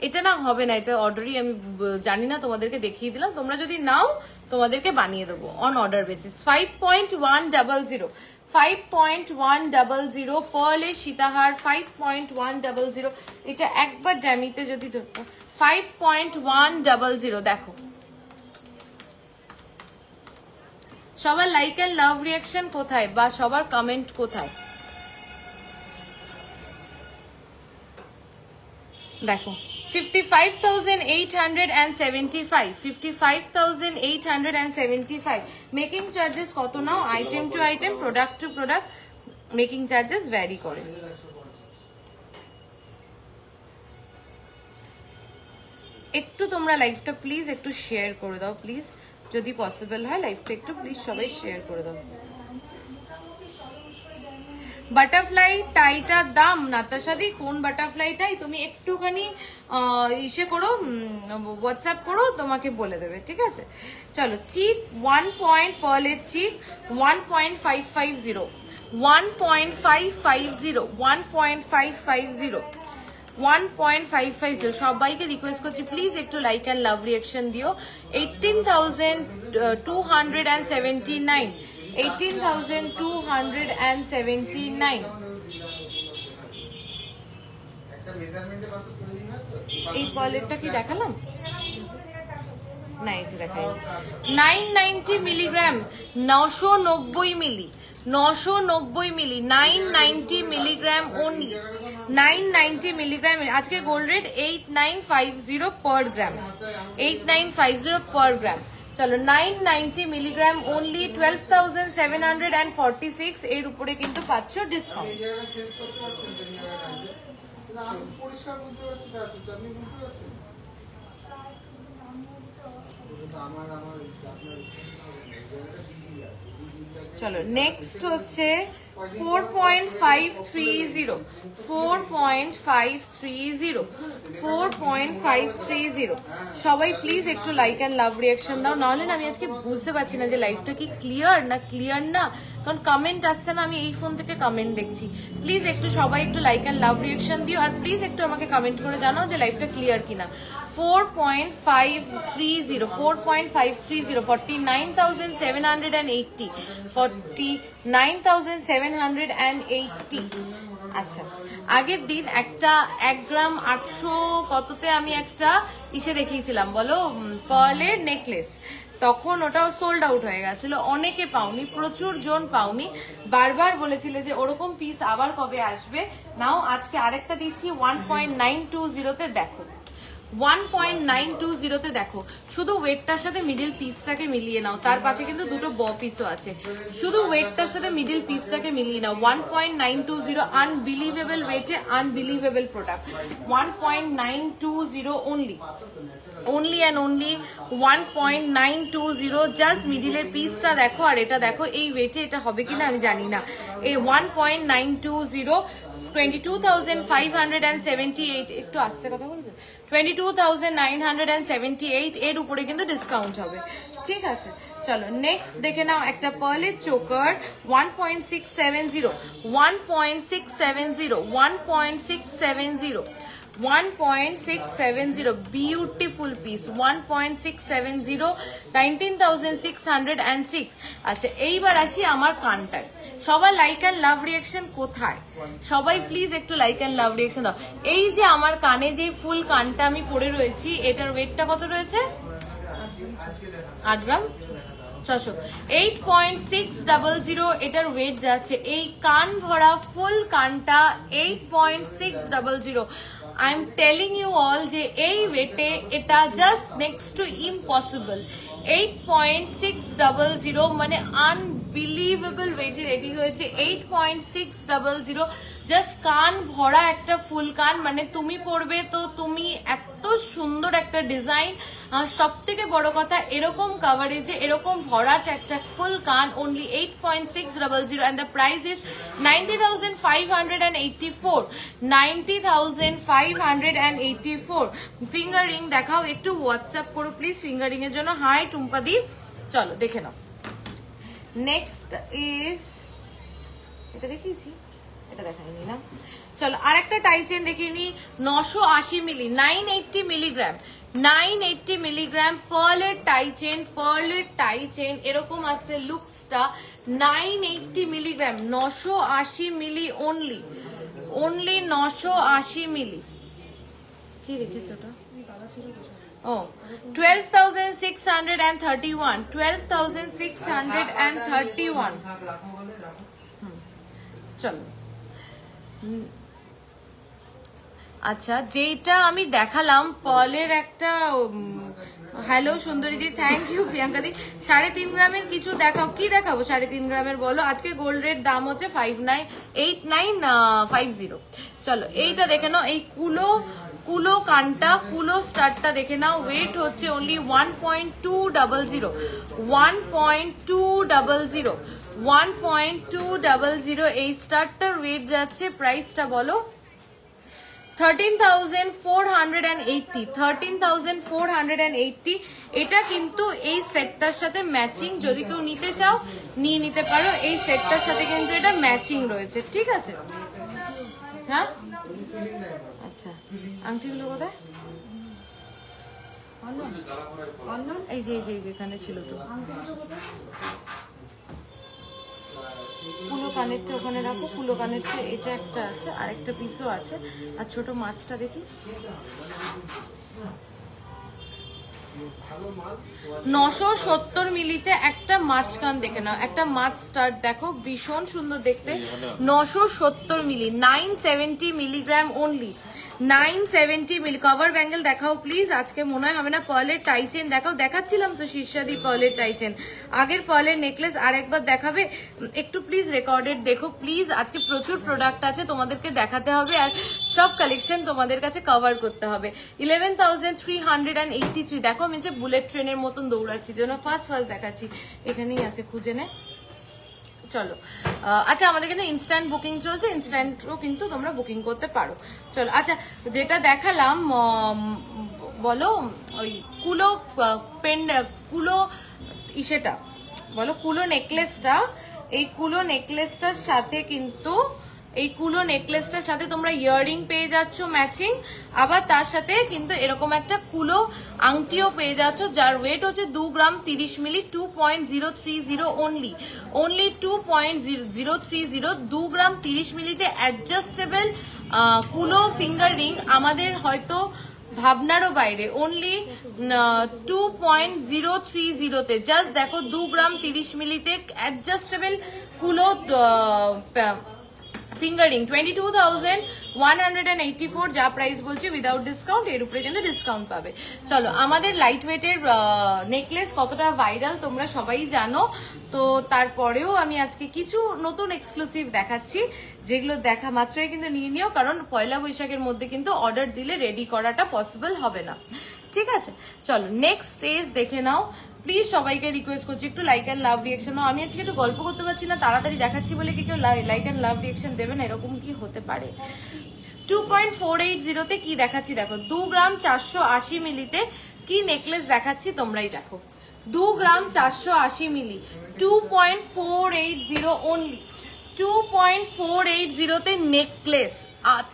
এটা না হবে না, এটা অর্ডারই, আমি জানি না, তোমাদেরকে দেখিয়ে দিলাম, তোমরা যদি নাও তোমাদেরকে বানিয়ে দেবো অন অর্ডার বেসিস। 5.100, 5.100 পার্লের সীতাহার, 5.100, এটা একবার ড্যামিতে যদি ধরতো, 5.100 দেখো। সবার লাইক এন্ড লাভ রিয়াকশন কোথায়, বা সবার কমেন্ট কোথায় দেখো। 55,875, 55,875। মেকিং চার্জেস কত নাও, item to item, product to product making charges vary করে। একটু তোমরা লাইভটা প্লিজ একটু শেয়ার করে দাও, প্লিজ যদি পসিবল হয় লাইভটা একটু প্লিজ সবাই শেয়ার করে দাও। বাটারফ্লাই টাইটার দাম নাতাশাদি, কোন বাটারফ্লাইটাই তুমি একটুখানি ইসে করো, হোয়াটসঅ্যাপ করো, তোমাকে বলে দেবে, ঠিক আছে। চলো চিক 1 পয়েন্ট, পার্লের চিক 1.550, 1.550, 1.550, 1.550। সবাইকে রিকোয়েস্ট করছি প্লিজ একটু লাইক অ্যান্ড লাভ রিয়াকশন দিও। 18,279, 18,279। এই পলেটটা কি দেখালাম না, এটা দেখাই। 990 মিলিগ্রাম, 990 মিলি, 990 মিলি, 990 মিলিগ্রাম অনলি, 990 মিলিগ্রাম। আজকে গোল্ড রেট 8950 পার গ্রাম, 8950 পার গ্রাম। চলো 990 মিলিগ্রাম অনলি, 12,746, এর উপরে কিন্তু পাচ্ছ ডিসকাউন্ট। চলো নেক্সট হচ্ছে 4.530, 4.530, 4.530। সবাই প্লিজ একটু লাইক অ্যান্ড লাভ রিয়াকশন দাও, নাহলে না আমি আজকে বুঝতে পারছি না যে লাইভটা কি ক্লিয়ার না ক্লিয়ার না, কারণ কমেন্ট আসছে না, আমি এই ফোন থেকে কমেন্ট দেখছি। প্লিজ একটু সবাই একটু লাইক অ্যান্ড লাভ রিয়াকশন দিও, আর প্লিজ একটু আমাকে কমেন্ট করে জানাও যে লাইভটা ক্লিয়ার কিনা। 4.530, 4.530, 49,780, 49,780। আচ্ছা আগের দিন একটা 1 গ্রাম 800 কততে আমি একটা ইসে দেখিয়েছিলাম বলো, পার্লের নেকলেস, তখন ওটাও সোল্ড আউট হয়ে গেছিল, অনেকে পাওনি, প্রচুর জন পাওনি, বারবার বলেছিলে যে ওরকম পিস আবার কবে আসবে। নাও আজকে আরেকটা দিচ্ছি 1.920 তে, দেখো 1.920 তে দেখো, শুধু ওয়েটটার সাথে মিডিল পিসটাকে মিলিয়ে নাও, তার পাশে কিন্তু দুটো ব পিসও আছে, শুধু ওয়েটটার সাথে মিডিল পিসটাকে মিলিয়ে নাও। 1.920, আনবিলিভেবল ওয়েটে unbelievable product, 1.920 only, only and only 1.920। Just মিডিলের পিসটা দেখো আর এটা দেখো, এই ওয়েটে এটা হবে কিনা আমি জানি না। এই 1.920, 22,578। একটু আস্তে কথা বলবে, 22,978 এর উপরে কিন্তু ডিসকাউন্ট হবে, ঠিক আছে। চলো নেক্সট দেখে নাও একটা পার্লের চোকার 1.670 1.670 1.670 1.670 বিউটিফুল পিস 1.670 19,606। আচ্ছা এইবার আসি আমার কানটায়। সবাই লাইক অ্যান্ড লাভ রিয়াকশন কোথায়? সবাই প্লিজ একটু লাইক অ্যান্ড লাভ রিয়াকশন দাও। এই যে আমার কানে যে ফুল কানটা আমি পরে রয়েছি, এটার ওয়েটটা কত রয়েছে? 8 গ্রাম 600 8.600 এটার ওয়েট যাচ্ছে। এই কান ভরা ফুল কানটা 8.600। I am telling you all যে এই ওয়েটে এটা জাস্ট নেক্সট টু ইম্পসিবল। 8.600 মানে আনবিলিভেবল ওয়েটে রেডি হয়েছে। 8.600 জাস্ট কান ভরা একটা ফুল কান, মানে তুমি পরবে তো তুমি এত সুন্দর একটা ডিজাইন। সব থেকে বড় কথা এরকম কাভারেজে এরকম ভরাট একটা ফুল কান only 8.600 and the price is 90,584 90,584। Finger ring দেখাও একটু, হোয়াটসঅ্যাপ করো প্লিজ ফিঙ্গার রিং এর জন্য। হাই টুম্পাদি, চলো দেখে নাও। নেক্সট ইজ এটা দেখিয়েছি, এটা দেখাইনি না। চলো আরেকটা টাই চেন দেখিয়ে নি। 980 মিলি 980 মিলিগ্রাম 980 মিলিগ্রাম পার্লের টাই চেন। পার্লের টাই চেন এরকম আসছে লুকসটা। 980 মিলিগ্রাম 980 মিলি অনলি 980 মিলি। কি রেখেছো ওটা? ও 12,631 12,631। চলো আচ্ছা যেটা আমি দেখালাম পার্লের একটা, হ্যালো সুন্দরীদি, থ্যাংক ইউ প্রিয়াঙ্কা দি। 3.5 গ্রামের কিছু দেখাও। কি দেখাবো 3.5 গ্রামের বলো? আজকে গোল্ড রেট দাম হচ্ছে 8950। চলো এইটা দেখে নাও, এই কুলো কানটা, কুলো স্টারটা দেখে নাও। ওয়েট হচ্ছে অনলি 1.200 1.200 1.200। এই স্টারটার ওয়েট যাচ্ছে, প্রাইসটা বলো? 13,480 13,480। এটা কিন্তু এই সেটটার সাথে ম্যাচিং, যদি কেউ নিতে চাও নিয়ে নিতে পারো। এই সেটটার সাথে কিন্তু এটা ম্যাচিং রয়েছে, ঠিক আছে। হ্যাঁ আচ্ছা আংটিগুলো কোথায়? এই যে এখানে ছিল তো। কুলো কানেরটা ওখানে রাখো। কুলো কানেরটা এটা একটা আছে, আর একটা পিসও আছে। আর ছোট মাছটা দেখি। 970 মিলিতে একটা মাছ কান দেখে নাও। একটা মাছ স্টার দেখো, ভীষণ সুন্দর দেখতে। 970 মিলি 970 মিলিগ্রাম অনলি 970 মিলি। কভার ব্যাঙ্গেল দেখাও প্লিজ। আজকে মনে হয় হবে না। পার্লের টাই চেন দেখাও। দেখাচ্ছিলাম তো শীর্ষাদি পার্লের টাই চেন। আগের পার্লের নেকলেস আর একবার দেখাবে একটু প্লিজ? রেকর্ডেড দেখো প্লিজ। আজকে প্রচুর প্রোডাক্ট আছে, তোমাদেরকে দেখাতে হবে আর সব কালেকশন তোমাদের কাছে কভার করতে হবে। 11,383 দেখো। আমি যে বুলেট ট্রেনের মতন দৌড়াচ্ছি, যেন ফার্স্ট দেখাচ্ছি। এখানেই আছে, খুঁজে নে। চলো আচ্ছা আমাদের কিন্তু ইনস্ট্যান্ট বুকিং চলছে, ইনস্ট্যান্টও কিন্তু তোমরা বুকিং করতে পারো। চলো আচ্ছা যেটা দেখালাম বলো, ওই কুলো কুলো ইসেটা বলো, কুলো নেকলেসটা। এই কুলো নেকলেসটার সাথে কিন্তু এই কুলো নেকলেসটার সাথে তোমরা ইয়াররিং পেয়ে যাচ্ছ ম্যাচিং। আবার তার সাথে কিন্তু এরকম একটা কুলো আংটিও পেয়ে যাচ্ছ, যার ওয়েট হচ্ছে 2 গ্রাম 30 মিলি 2.030 অনলি 2.030। 2 গ্রাম 30 মিলিতে অ্যাডজাস্টেবল কুলো ফিঙ্গার রিং আমাদের হয়তো ভাবনারও বাইরে। অনলি 2.030-তে জাস্ট দেখো 2 গ্রাম 30 মিলিতে অ্যাডজাস্টেবল কুলো ফিঙ্গারিং 22,184 যা প্রাইস বলছি উইদাউট ডিসকাউন্ট। এর উপরে কিন্তু ডিসকাউন্ট পাবে। চলো আমাদের লাইট ওয়েটের নেকলেস কতটা ভাইরাল তোমরা সবাই জানো, তো তারপরেও আমি আজকে কিছু নতুন এক্সক্লুসিভ দেখাচ্ছি, যেগুলো দেখা মাত্রই কিন্তু নিয়ে নিও, কারণ পয়লা বৈশাখের মধ্যে কিন্তু অর্ডার দিলে রেডি করাটা পসিবল হবে না, ঠিক আছে। চলো নেক্সট স্টেজ দেখে নাও প্লিজ। সবাইকে রিকোয়েস্ট করছি একটু লাইক অ্যান্ড লাভ রিয়াকশন দাও। আমি আজকে একটু গল্প করতে পারছি না, তাড়াতাড়ি দেখাচ্ছি বলে কি কেউ লাইক অ্যান্ড লাভ রিয়াকশন দেবে না? এরকম কি হতে পারে? 2.480 তে কি দেখাচ্ছি দেখো, 2 গ্রাম 480 মিলিতে কি নেকলেস দেখাচ্ছি তোমরাই দেখো। 2 গ্রাম 480 মিলি, 2.480 অনলি, 2.480 তে নেকলেস,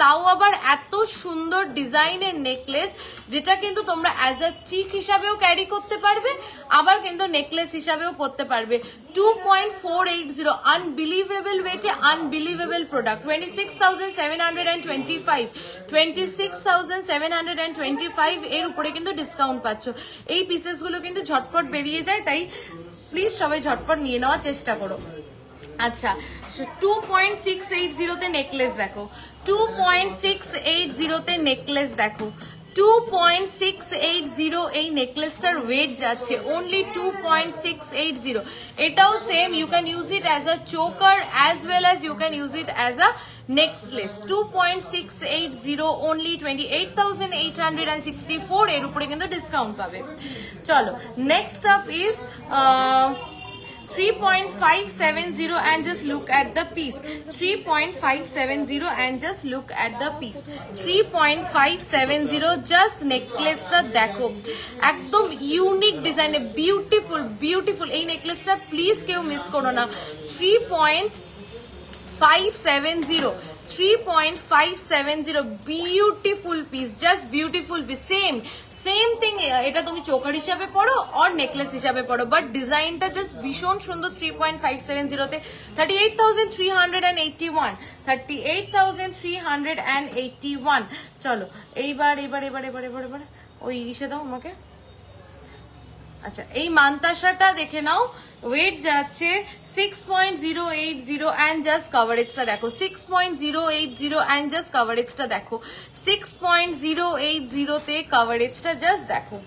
তাও আবার এত সুন্দর ডিজাইনের নেকলেস, যেটা কিন্তু তোমরা অ্যাজ আ চিক হিসাবেও ক্যারি করতে পারবে, আবার কিন্তু নেকলেস হিসাবেও পরতে পারবে। 2.480 আনবিলিভেবল ওয়েটে আনবিলিভেবল প্রোডাক্ট। 26,725, 26,725 এর উপরে কিন্তু ডিসকাউন্ট পাচ্ছ। এই পিসেসগুলো কিন্তু ঝটপট বেরিয়ে যায়, তাই প্লিজ সবাই ঝটপট নিয়ে নেওয়ার চেষ্টা করো। আচ্ছা, 2.680 তে নেকলেস দেখো, 2.680 তে নেকলেস দেখো, 2.680 এই নেকলেসটার ওয়েট যাচ্ছে অনলি 2.680। এটাও same, you can use it as a choker as well as you can use it as a necklace. 2.680 only 28,864, এর উপরে কিন্তু ডিসকাউন্ট পাবে। চলো next up is 3.570 and just look at the piece. 3.570 and just look at the piece. 3.570 just necklace টা দেখো, একদম unique ডিজাইনে, beautiful beautiful. এই নেকলেসটা প্লিজ কেউ মিস করো না। 3.570, 3.570 beautiful piece, just beautiful piece. Same thing, এটা তুমি চোকার হিসাবে পড়ো আর নেকলেস হিসাবে পড়ো, বাট ডিজাইনটা জাস্ট ভীষণ সুন্দর। 3.570 তে 38,381, 38,381। চলো এইবার ওই ইসে দাও আমাকে। আচ্ছা, এই মান্তাসাটা দেখে নাও, ওয়েট যাচ্ছে 6.080 and just কভারেজটা দেখো, 6.080 and just কভারেজটা দেখো, 6.080 তে কভারেজটা জাস্ট দেখো।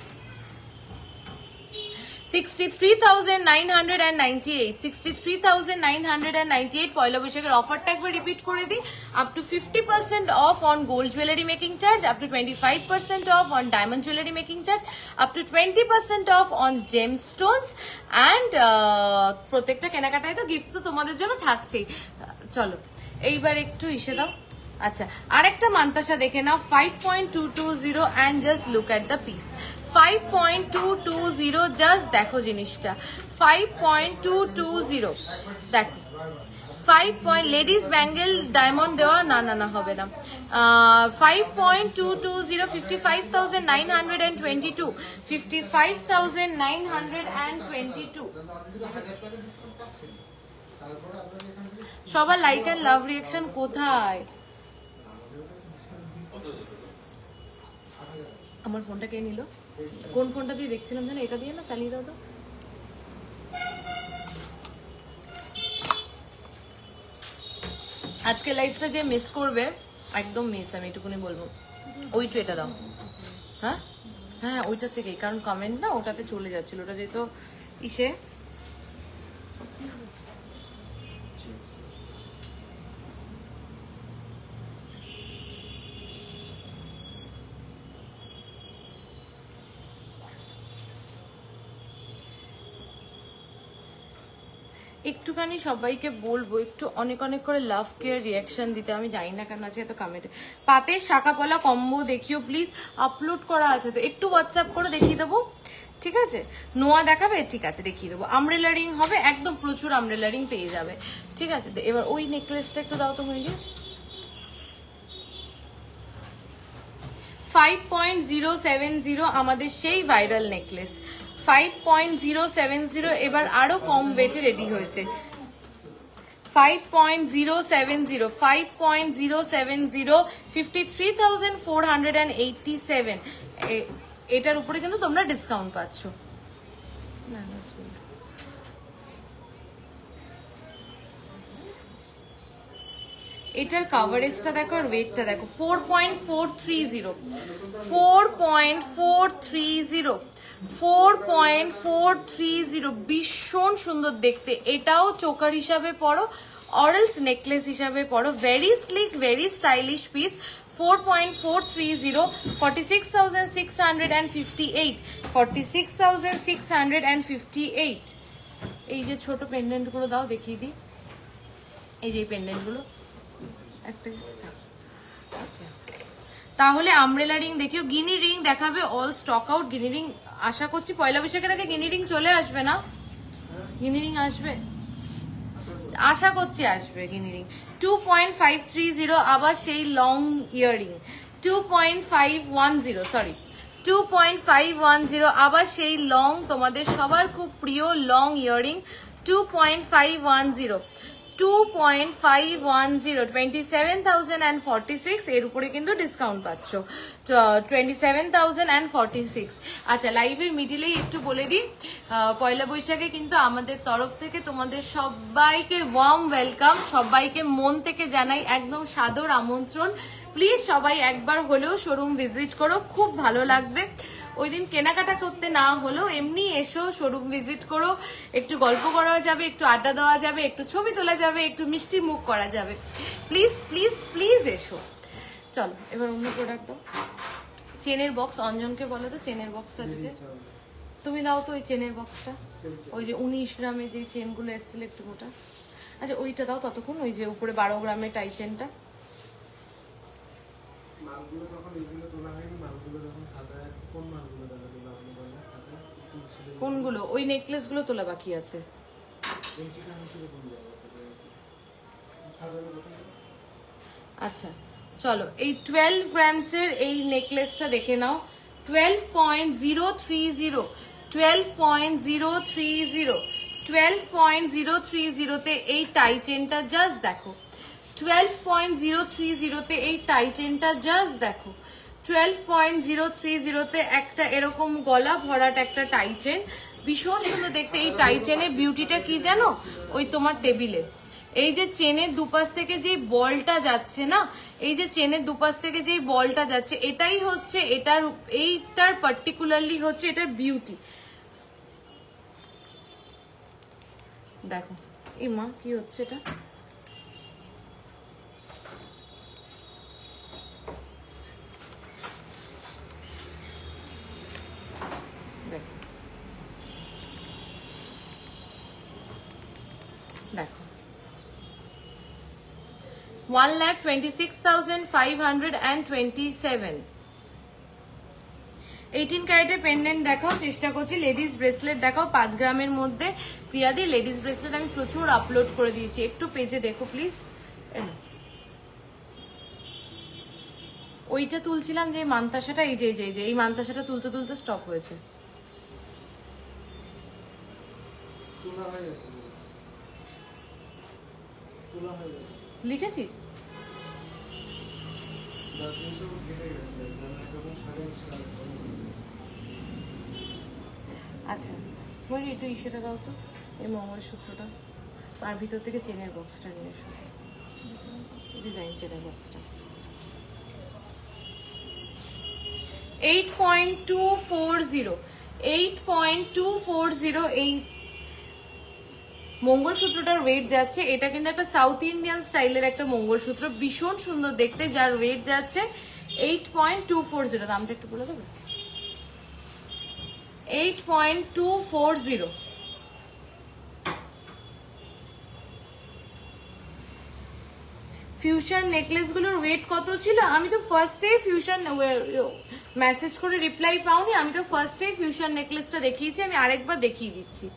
63,998, 63,998। পয়লা বৈশাখের অফারটা একবার রিপিট করে দিই, up to 50% off on gold jewellery making charge, up to 25% off on diamond jewellery making charge, up to 20% off on gem stones and প্রত্যেকটা কেনাকাটায় তো গিফট তো তোমাদের জন্য থাকছেই। চলো এইবার একটু ইসে দাও। আচ্ছা, আরেকটা মান্তাসা দেখে নাও, 5.220 and just look at the piece. 5.220 just দেখো জিনিসটা, 5.220 দেখো। 5 লেডিস ব্যাঙ্গেল ডায়মন্ড দেওয়া, না হবে না। 5.220, 55,922, 55,922। সবার লাইক এন্ড লাভ রিঅ্যাকশন কোথায়? আমার ফোনটা কে নিল? কোন ফোনটা দিয়ে দেখছিলাম জানো? এটা দিয়ে না, চালিয়ে দাও তো। আজকে লাইফটা যে মিস করবে, একদম মিস, আমি এটুকুনি বলবো। ওইটা এটা দাও। হ্যাঁ হ্যাঁ, ওইটার থেকেই, কারণ কমেন্ট না ওটাতে চলে যাচ্ছিল, ওটা যেহেতু ইসে। একটুখানি সবাইকে বলবো একটু অনেক করে লাভ কেয়ার রিয়াকশন দিতে। আমি জানি না কেন আছে এত কমেন্টে। পাতের শাঁকাপলা কম্বো দেখিও প্লিজ, আপলোড করা আছে তো, একটু হোয়াটসঅ্যাপ করে দেখিয়ে দেবো, ঠিক আছে? নোয়া দেখাবে, ঠিক আছে দেখিয়ে দেবো। আমব্রেলা রিং হবে, একদম প্রচুর আমব্রেলা রিং পেয়ে যাবে, ঠিক আছে? এবার ওই নেকলেসটা একটু দাও তো মহিলি। 5.070 আমাদের সেই ভাইরাল নেকলেস, 5.070 এবার আরো কম ওয়েটে রেডি হয়েছে। 5.070, 5.070, 53,487। এটার উপরে কিন্তু তোমরা ডিসকাউন্ট পাচ্ছ। এটার কভারেজটা দেখো আর ওয়েটটা দেখো, 4.430, 4.430, 4.430, ভীষণ সুন্দর দেখতে। এটাও চোকার হিসাবে পড়ো, অরেলস নেকলেস হিসাবে পড়ো, very slick, very stylish piece. 4.430, 46,658, 46,658। এই যে ছোট পেন্ডেন্ট গুলো দাও, দেখিয়ে দিই। এই যে পেন্ডেন্ট গুলো, একটা আচ্ছা তাহলে আমব্রেলা রিং দেখিও, গিনি রিং দেখাবে, অল স্টক আউট গিনি রিং। আশা করছি পয়লা বৈশাখের আগে গিনি রিং চলে আসবে না? গিনি রিং আসবে, আশা করছি আসবে গিনি রিং। 2.530 আবার সেই লং ইয়ারিং। 2.510 সরি 2.510 আবার সেই লং, তোমাদের সবার খুব প্রিয় লং ইয়ারিং। 2.510 27,046 এর উপরে কিন্তু ডিসকাউন্ট পাচ্ছ, 27,046। আচ্ছা লাইভের মিডিলেই একটু বলে দিই, পয়লা বৈশাখে কিন্তু আমাদের তরফ থেকে তোমাদের সবাইকে ওয়ার্ম ওয়েলকাম, সবাইকে মন থেকে জানাই একদম সাদর আমন্ত্রণ। প্লিজ সবাই একবার হলেও শোরুম ভিজিট করো, খুব ভালো লাগবে। ওই দিন কেনাকাটা করতে না হলেও এমনি এসো, শোরুম ভিজিট করো, একটু গল্প করা যাবে, একটু আড্ডা দেওয়া যাবে, একটু ছবি তোলা যাবে, একটু মিষ্টি মুখ করা যাবে। প্লিজ প্লিজ প্লিজ এসো। চলো এবার অন্য প্রোডাক্ট দাও। চেনের বক্স, অঞ্জনকে বলো তো চেনের বক্সটা দিতে। তুমি দাও তো ওই চেনের বক্সটা, ওই যে 19 গ্রামে যে চেনগুলো এসেছিল একটু মোটা। আচ্ছা ওইটা দাও ততক্ষণ, ওই যে উপরে 12 গ্রামের টাই চেনটা। মালগুলো তখন এইগুলো তোলা হয়নি, মালগুলো তখন খাতায়। কোন মালগুলো দাদা তোলা হয়নি বলো? খাতায় কোনগুলো? ওই নেকলেস গুলো তোলা বাকি আছে। আচ্ছা চলো এই 12 গ্রামসের এই নেকলেসটা দেখে নাও। 12.030 12.030 12.030 তে এই টাই চেনটা জাস্ট দেখো। 12.030 তে এই টাই চেনটা জাস্ট দেখো। 12.030 তে একটা এরকম গলা ভরাট একটা টাই চেন, ভীষণ সুন্দর দেখতে। এই টাই চেনের বিউটিটা কি জানো? ওই তোমার টেবিলে এই যে চেনের দুপাশ থেকে যে বলটা যাচ্ছে না, এই যে চেনের দুপাশ থেকে যে বলটা যাচ্ছে, এটাই হচ্ছে এইটার পার্টিকুলারলি হচ্ছে এটার বিউটি। দেখো এই মা কি হচ্ছে এটা, দেখো দেখো 1,26,527। 18 ক্যারেটের পেন্ডেন্ট দেখাও, চেষ্টা করছি। লেডিস ব্রেসলেট দেখাও 5 গ্রামের মধ্যে। প্রিয়াদি লেডিস ব্রেসলেট আমি প্রচুর আপলোড করে দিয়েছি, একটু পেজে দেখো প্লিজ। ওইটা তুলছিলাম যে মান্তাসাটা, এই যে এই মান্তাসাটা তুলতে তুলতে স্টপ হয়েছে। লিখেছি আচ্ছা বলি একটু ইসেটা দাও তো, এই মঙ্গলসূত্রটা, আর ভিতর থেকে চেনের বক্সটা নিয়ে এসো, ডিজাইন চেনের বক্সটা। 8.240 8.240 এই মঙ্গলসূত্রটার ওয়েট যাচ্ছে। এটা কিন্তু একটা সাউথ ইন্ডিয়ান স্টাইলের একটা মঙ্গলসূত্র, ভীষণ সুন্দর দেখতে, যার ওয়েট যাচ্ছে 8.240। দামটা একটু বলে দেবে? 8.240। ফিউশন নেকলেস গুলোর ওয়েট কত ছিল? আমি তো ফার্স্টে ফিউশন মেসেজ করে রিপ্লাই পাওনি, আমি তো ফার্স্টে ফিউশন নেকলেসটা দেখিয়েছি, আমি আরেকবার দেখিয়ে দিচ্ছি।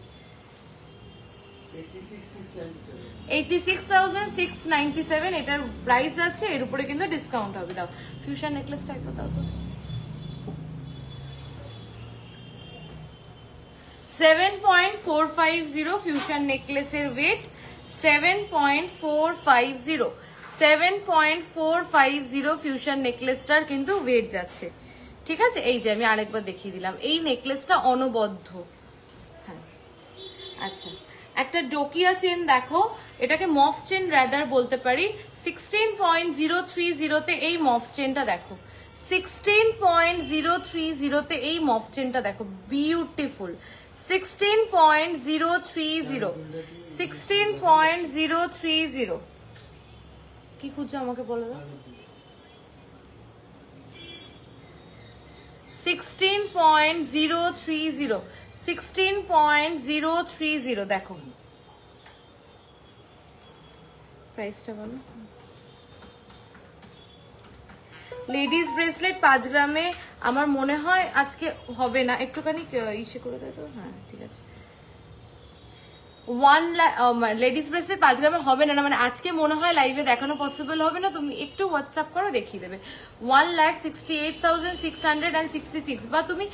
86,697 এটার প্রাইস আছে, এর উপরে কিন্তু ডিসকাউন্ট হবে। দাও ফিউশন নেকলেসটা একবার দাও তো। 7.450 ফিউশন নেকলেসের ওয়েট, 7.450 7.450 ফিউশন নেকলেসটার কিন্তু ওয়েট যাচ্ছে। ঠিক আছে, এই যে আমি আরেকবার দেখিয়ে দিলাম, এই নেকলেসটা অনবদ্য। হ্যাঁ আচ্ছা, একটা ডোকিয়া চেন দেখো, এটাকে মফ চেন রাদার বলতে পারি। 16.030 তে এই মফ চেনটা দেখো, 16.030 তে এই মফ চেনটা দেখো, বিউটিফুল। 16.030 16.030 কি খুঁজছো আমাকে বলো না। 16.030 16.030 দেখো, প্রাইসটা বলো। লেডিস ব্রেসলেট 5 গ্রামে আমার মনে হয় আজকে হবে না, একটুখানি ইসে করে দেয় তো। হ্যাঁ ঠিক আছে, 1 লাখ লেডিস ব্রেসলেট 5 গ্রামে হবে না, মানে আজকে মনে হয় লাইভে দেখানো পসিবল হবে না। তুমি একটু হোয়াটসঅ্যাপ করো, দেখিয়ে দেবে। 1,68,666 বা তুমি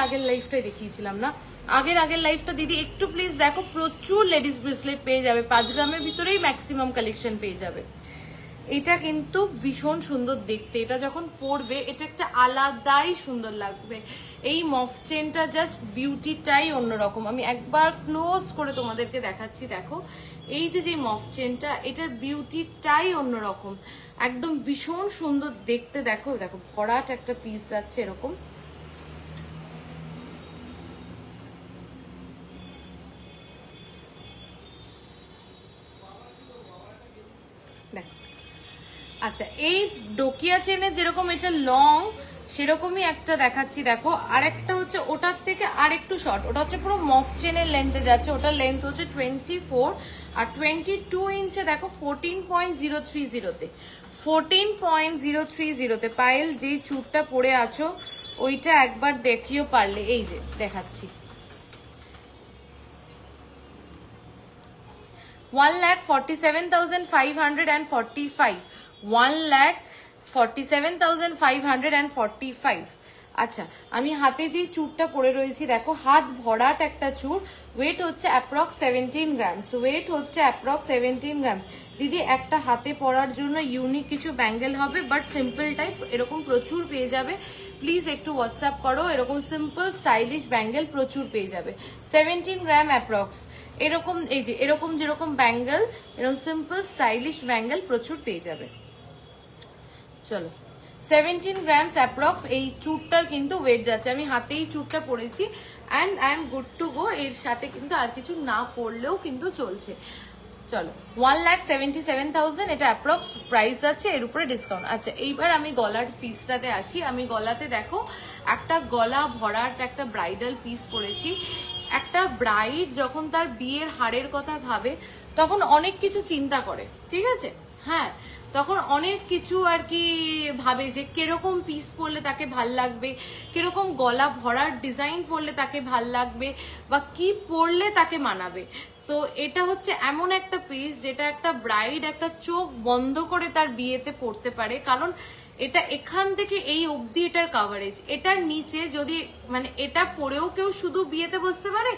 আগের লাইফটাই দেখিয়েছিলাম না, আগের লাইফটা দিদি একটু প্লিজ দেখো। প্রচুর লেডিস ব্রেসলেট পেয়ে যাবে, 5 গ্রামের ভিতরেই ম্যাক্সিমাম কালেকশন পেয়ে যাবে। এটা কিন্তু ভীষণ সুন্দর দেখতে, এটা যখন পরবে এটা একটা আলাদাই সুন্দর লাগবে। এই মফ চেনটা জাস্ট বিউটিটাই অন্যরকম। আমি একবার ক্লোজ করে তোমাদেরকে দেখাচ্ছি, দেখো এই যে মফ চেনটা, এটার বিউটিটাই অন্যরকম, একদম ভীষণ সুন্দর দেখতে। দেখো দেখো ভরাট একটা পিস যাচ্ছে এরকম। আচ্ছা, এই ডোকিয়া চেনের যেরকম এটা লং, সেরকমই একটা দেখাচ্ছি দেখো। আরেকটা হচ্ছে ওটার থেকে আরেকটু শর্ট, ওটা হচ্ছে পুরো মফ চেনের লেন্থে যাচ্ছে, ওটার লেন্থ হচ্ছে 24 আর 22 ইঞ্চে দেখো 14.030-তে 14.030-তে। পায়েল যেই চুড়টা পরে আছো ওইটা একবার দেখিও পারলে, এই যে দেখাচ্ছি। 1,47,545, 1,47,545। আচ্ছা, আমি হাতে যে চুড়টা পরে রয়েছি দেখো, হাত ভরাট একটা চুড়, ওয়েট হচ্ছে অ্যাপ্রক্স 17 গ্রামস, ওয়েট হচ্ছে অ্যাপ্রক্স 17 গ্রামস। দিদি একটা হাতে পরার জন্য ইউনিক কিছু ব্যাঙ্গেল হবে, বাট সিম্পল টাইপ এরকম প্রচুর পেয়ে যাবে। প্লিজ একটু হোয়াটসঅ্যাপ করো, এরকম সিম্পল স্টাইলিশ ব্যাঙ্গেল প্রচুর পেয়ে যাবে। 17 গ্রাম অ্যাপ্রক্স এরকম, এই যে এরকম যেরকম ব্যাঙ্গেল, এরকম সিম্পল স্টাইলিশ ব্যাঙ্গেল প্রচুর পেয়ে যাবে। চলো, 17 গ্রামস অ্যাপ্রক্স এই চুড়টার কিন্তু ওয়েট যাচ্ছে। আমি হাতেই চুড়টা পরেছি and I am good to go. এর সাথে কিন্তু আর কিছু না পড়লেও কিন্তু চলছে। চলো, 1,77,000 এটা অ্যাপ্রক্স প্রাইস যাচ্ছে, এর উপরে ডিসকাউন্ট। আচ্ছা, এইবার আমি গলার পিসটাতে আসি। আমি গলাতে দেখো একটা গলা ভরাট একটা ব্রাইডাল পিস পরেছি। একটা ব্রাইড যখন তার বিয়ের হারের কথা ভাবে তখন অনেক কিছু চিন্তা করে, ঠিক আছে? হ্যাঁ, তখন অনেক কিছু আর কি ভাবে যে কিরকম পিস পরলে তাকে ভাল লাগবে, কিরকম গলা ভরার ডিজাইন পরলে তাকে ভাল লাগবে, বা কি পরলে তাকে মানাবে। তো এটা হচ্ছে এমন একটা পিস যেটা একটা ব্রাইড একটা চোখ বন্ধ করে তার বিয়েতে পরতে পারে, কারণ এটা এখান থেকে এই অবধি এটার কভারেজ। এটার নিচে যদি মানে এটা পরেও কেউ শুধু বিয়েতে বসতে পারে,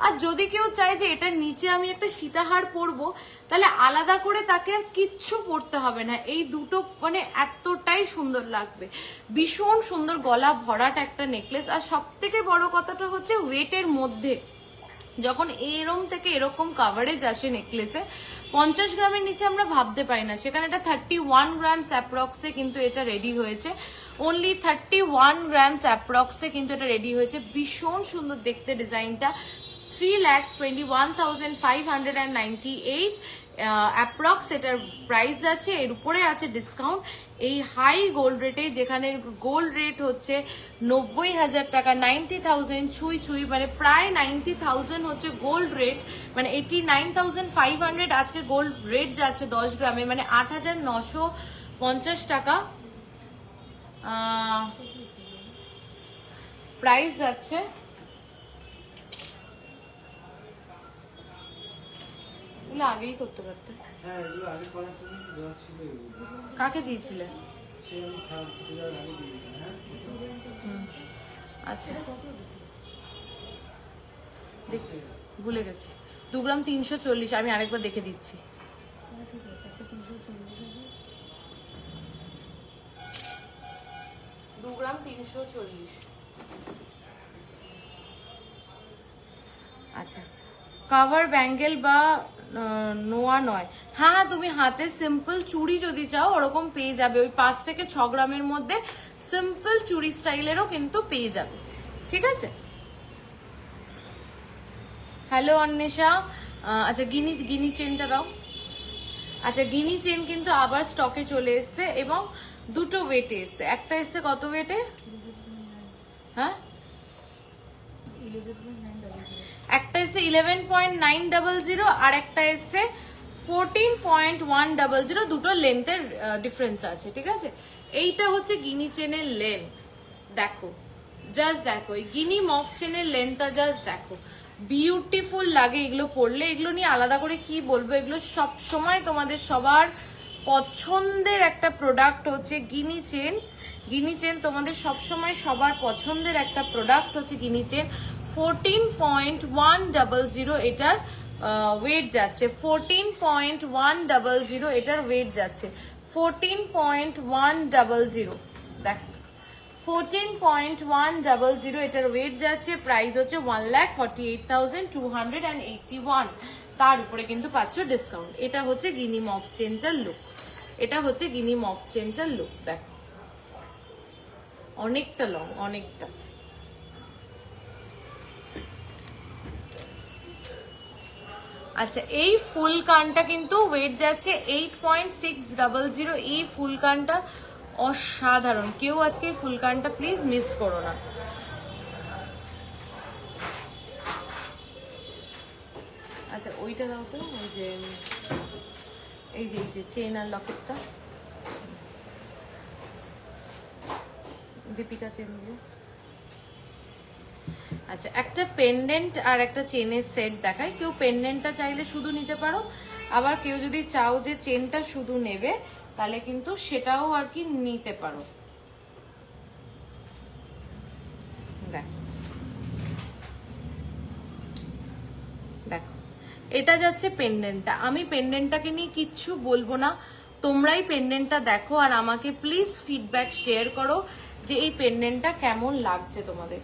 আর যদি কেউ চায় যে এটার নিচে আমি একটা সীতাহার পরবো, তাহলে আলাদা করে তাকে আর কিচ্ছু পরতে হবে না। এই দুটো মানে এতটাই সুন্দর লাগবে, ভীষণ সুন্দর গলা ভরাট একটা নেকলেস। আর সব থেকে বড় কথাটা হচ্ছে ওয়েটের মধ্যে যখন এরম থেকে এরকম কাভারেজ আসে নেকলেসে, 50 গ্রামের নিচে আমরা ভাবতে পারি না, সেখানে এটা 31 গ্রামস অ্যাপ্রক্সে কিন্তু এটা রেডি হয়েছে। অনলি 31 গ্রামস অ্যাপ্রক্সে কিন্তু এটা রেডি হয়েছে। ভীষণ সুন্দর দেখতে ডিজাইনটা। 3,21,598 অ্যাপ্রক্স এটার প্রাইস যাচ্ছে, এর উপরে আছে ডিসকাউন্ট। এই হাই গোল্ড রেটে, যেখানে গোল্ড রেট হচ্ছে 90,000 টাকা, 90,000 ছুঁই, মানে প্রায় 90,000 হচ্ছে গোল্ড রেট, মানে 89,500 আজকে গোল্ড রেট যাচ্ছে 10 গ্রামে, মানে 8,950 টাকা প্রাইস যাচ্ছে। আগেই করতে পারতে। কাকে দিয়েছিলে? আচ্ছা, ভুলে গেছি। 2 গ্রাম 340, আমি আরেকবার দেখে দিচ্ছি। গ্রাম 340। আচ্ছা, কাভার ব্যাঙ্গেল বা নোয়া নয়। হ্যাঁ, তুমি হাতে সিম্পল চুড়ি যদি চাও ওরকম পেয়ে যাবে, ওই 5 থেকে 6 গ্রামের মধ্যে সিম্পল চুড়ি স্টাইলেরও কিন্তু পেয়ে যাবে, ঠিক আছে? হ্যালো অন্বেষা। আচ্ছা, গিনি চেনটা দাও। আচ্ছা, গিনি চেন কিন্তু আবার স্টকে চলে এসছে এবং দুটো ওয়েটে এসছে। একটা এসছে কত ওয়েটে? হ্যাঁ, একটা এসছে 11.900 আর একটা এসছে 14.100, দুটো লেন্থের ডিফারেন্স আছে, ঠিক আছে। এইটা হচ্ছে গিনি চেনের লেন্থ, দেখো জাস্ট দেখো, এই গিনি মফ চেনের লেন্থটা জাস্ট দেখো, বিউটিফুল লাগে এগুলো পরলে। এগুলো নিয়ে আলাদা করে কি বলবো, এগুলো সব সময় তোমাদের সবার পছন্দের একটা প্রোডাক্ট হচ্ছে গিনি চেন। গিনি চেন তোমাদের সবসময় সবার পছন্দের একটা প্রোডাক্ট হচ্ছে গিনি চেন। 14.100 এটার ওয়েট যাচ্ছে, 14.100 এটার ওয়েট যাচ্ছে, 14.100 দেখ, 14.100 এটার ওয়েট যাচ্ছে। প্রাইস হচ্ছে 1,48,281। তার উপরে কিন্তু পাচ্ছ ডিসকাউন্ট। এটা হচ্ছে গিনি মফ চেনটার লুক, এটা হচ্ছে গিনি মফ চেনটার লুক। দেখো অনেকটা লং, অনেকটা। আচ্ছা, এই ফুল কানটা কিন্তু ওয়েট যাচ্ছে 8.600। এই ফুল কানটা অসাধারণ, কেউ আজকে এই ফুল কানটা প্লিজ মিস করো না। আচ্ছা ওইটা দাও তো, ওই যে এই যে চেন আর লকেটটা, দীপিকা চেন দিয়ে। আচ্ছা, একটা পেন্ডেন্ট আর একটা চেনের সেট দেখায়। কেউ পেন্ডেন্টটা চাইলে শুধু নিতে পারো, আবার কেউ যদি চাও যে চেনটা শুধু নেবে তাহলে কিন্তু সেটাও আর কি নিতে পারো। দেখো দেখো, এটা যাচ্ছে পেন্ডেন্টটা। আমি পেন্ডেন্টটাকে নিয়ে কিচ্ছু বলবো না, তোমরাই পেন্ডেন্টটা দেখো আর আমাকে প্লিজ ফিডব্যাক শেয়ার করো যে এই পেন্ডেন্টটা কেমন লাগছে তোমাদের।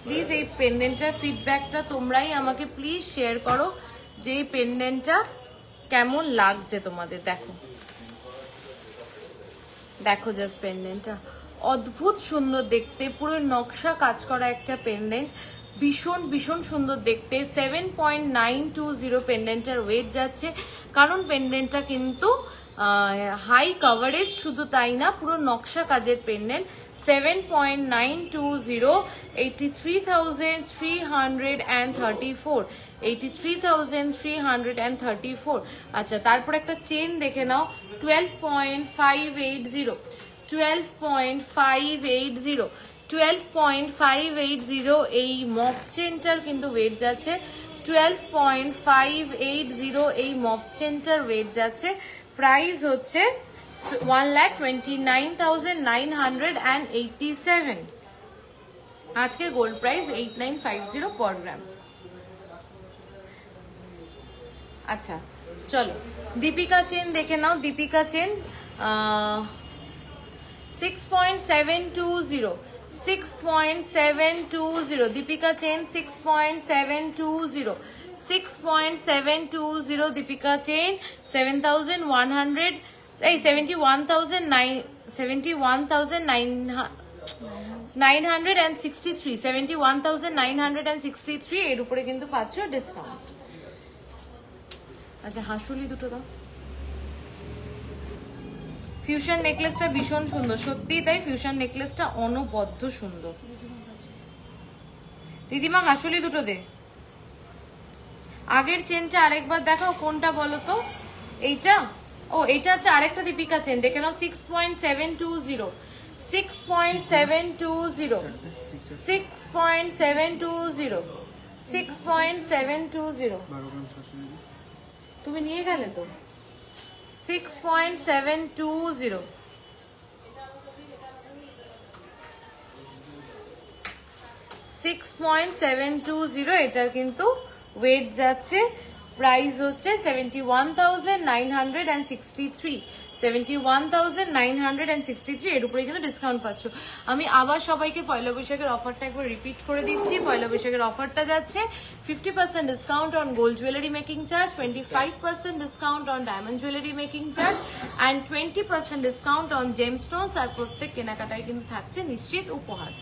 প্লিজ এই পেন্ডেন্টটার ফিডব্যাকটা তোমরাই আমাকে প্লিজ শেয়ার করো যে এই পেন্ডেন্টটা কেমন লাগছে তোমাদের। দেখো দেখো জাস্ট পেন্ডেন্টটা অদ্ভুত সুন্দর দেখতে, পুরো নকশা কাজ করা একটা পেন্ডেন্ট, ভীষণ ভীষণ সুন্দর দেখতে। 7.920 পেন্ডেন্টের ওয়েট যাচ্ছে, কারণ পেন্ডেন্টটা কিন্তু হাই কভারেজ, শুধু তাই না পুরো নকশা কাজের পেন্ডেন্ট। 7.920, 83,334, 83,334। আচ্ছা, তারপর একটা চেন দেখে নাও, 12.580, 12.580, 12.580 এই মফ চেনটার কিন্তু ওয়েট যাচ্ছে, 12.580 এই মফ চেনটার ওয়েট যাচ্ছে। প্রাইস হচ্ছে 1,29,987। আজকের গোল্ড প্রাইস 8950 পার গ্রাম। আচ্ছা চলো, দীপিকা চেন দেখে নাও। Deepika chain 6.720, 6.720, Deepika chain 6.720, 6.720 Deepika chain. 7,100, এই 71,963, 71,963 এর উপরে কিন্তু পাচ্ছ ডিসকাউন্ট। আচ্ছা, হাঁসুলি দুটো দাও। ফিউশন নেকলেসটা ভীষণ সুন্দর, সত্যি তাই, ফিউশন নেকলেসটা অনবদ্য সুন্দর। দিদিমা হাঁসুলি দুটো দে। আগের চেনটা আরেকবার দেখাও, কোনটা বলো তো? এইটা? ও এইটা হচ্ছে আরেকটা দীপিকা চেন, দেখে নাও। 6.720, 6.720, 6.720, 6.720। তুমি নিয়ে গেলে তো। 6.720, 6.720 এটার কিন্তু ওয়েট যাচ্ছে। প্রাইস হচ্ছে 71,963, 71,963 এর উপরে কিন্তু ডিসকাউন্ট পাচ্ছ। আমি আবার সবাইকে পয়লা বৈশাখের অফারটা একবার রিপিট করে দিচ্ছি। পয়লা বৈশাখের অফারটা যাচ্ছে 50% discount on gold jewellery making charge, 25% discount on diamond jewellery making charge and 20% discount on gemstones. আর প্রত্যেক কেনাকাটায় কিন্তু থাকছে নিশ্চিত উপহার।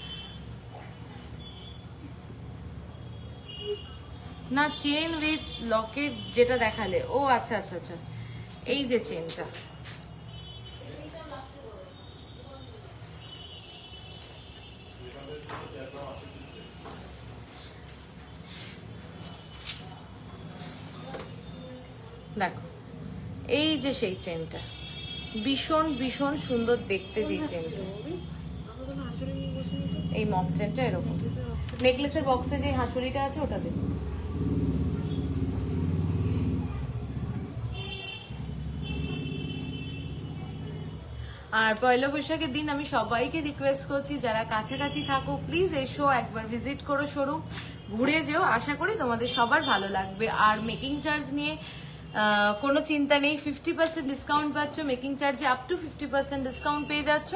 না, চেন উইথ লকেট যেটা দেখালে, ও আচ্ছা আচ্ছা আচ্ছা, এই যে চেনটা, দেখো এই যে সেই চেনটা ভীষণ ভীষণ সুন্দর দেখতে, যে চেনটা এই মফ চেনটা এরকম নেকলেসের বক্সে যে হাঁসুলিটা আছে ওটা দেখো। আর পয়লা বৈশাখের দিন আমি সবাইকে রিকোয়েস্ট করছি যারা কাছাকাছি থাকো প্লিজ এসো, একবার ভিজিট করো শোরুম, ঘুরে যেও, আশা করি তোমাদের সবার ভালো লাগবে। আর মেকিং চার্জ নিয়ে কোনো চিন্তা নেই, 50% ডিসকাউন্ট পাচ্ছ, মেকিং চার্জে আপ টু 50% ডিসকাউন্ট পেয়ে যাচ্ছ।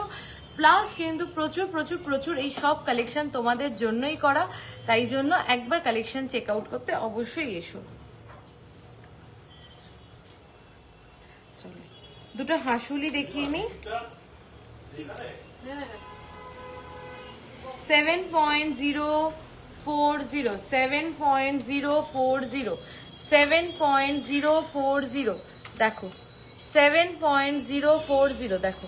প্লাস কিন্তু প্রচুর প্রচুর প্রচুর এই সব কালেকশন তোমাদের জন্যই করা, তাই জন্য একবার কালেকশন চেক আউট করতে অবশ্যই এসো। চলো দুটো হাঁসুলি দেখিয়ে নি। 7.040 7.040 7.040 দেখো 7.040 দেখো।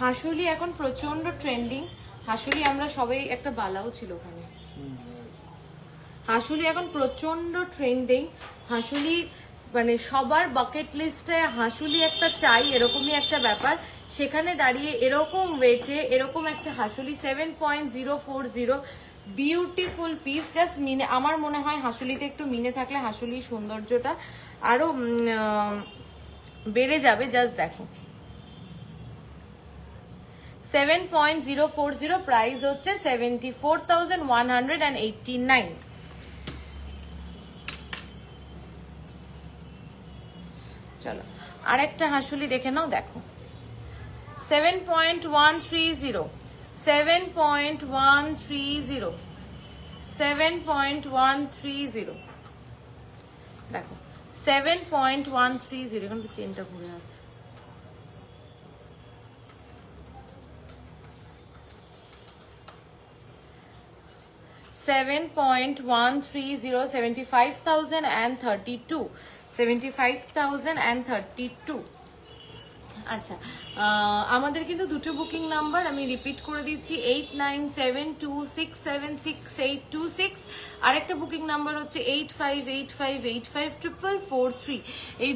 হাঁসুলি এখন প্রচন্ড ট্রেন্ডিং। হাঁসুলি আমরা সবাই, একটা বালাও ছিল ওখানে। হাঁসুলি এখন প্রচন্ড ট্রেন্ডিং। হাঁসুলি মানে সবার বাকেট লিস্টে হাঁসুলি একটা চাই, এরকমই একটা ব্যাপার। সেখানে দাঁড়িয়ে এরকম ওয়েটে এরকম একটা হাঁসুলি 7.040 বিউটিফুল পিস। জাস্ট মিনে, আমার মনে হয় হাঁসুলিতে একটু মিনে থাকলে হাঁসুলির সৌন্দর্যটা আরো বেড়ে যাবে। জাস্ট দেখো 7.040 প্রাইস হচ্ছে 74,189। চলো আরেকটা হাঁসুলি দেখে নাও, দেখো 7.130 7.130 7.130 দেখো 7.130। এখন তো চেনটা ঘুরে আছে। $7.130 75,032 75,032। আচ্ছা আমাদের কিন্তু দুটো বুকিং নাম্বার আমি রিপিট করে দিচ্ছি, 8972676826। আরেকটা বুকিং নাম্বার হচ্ছে 8585854443। এই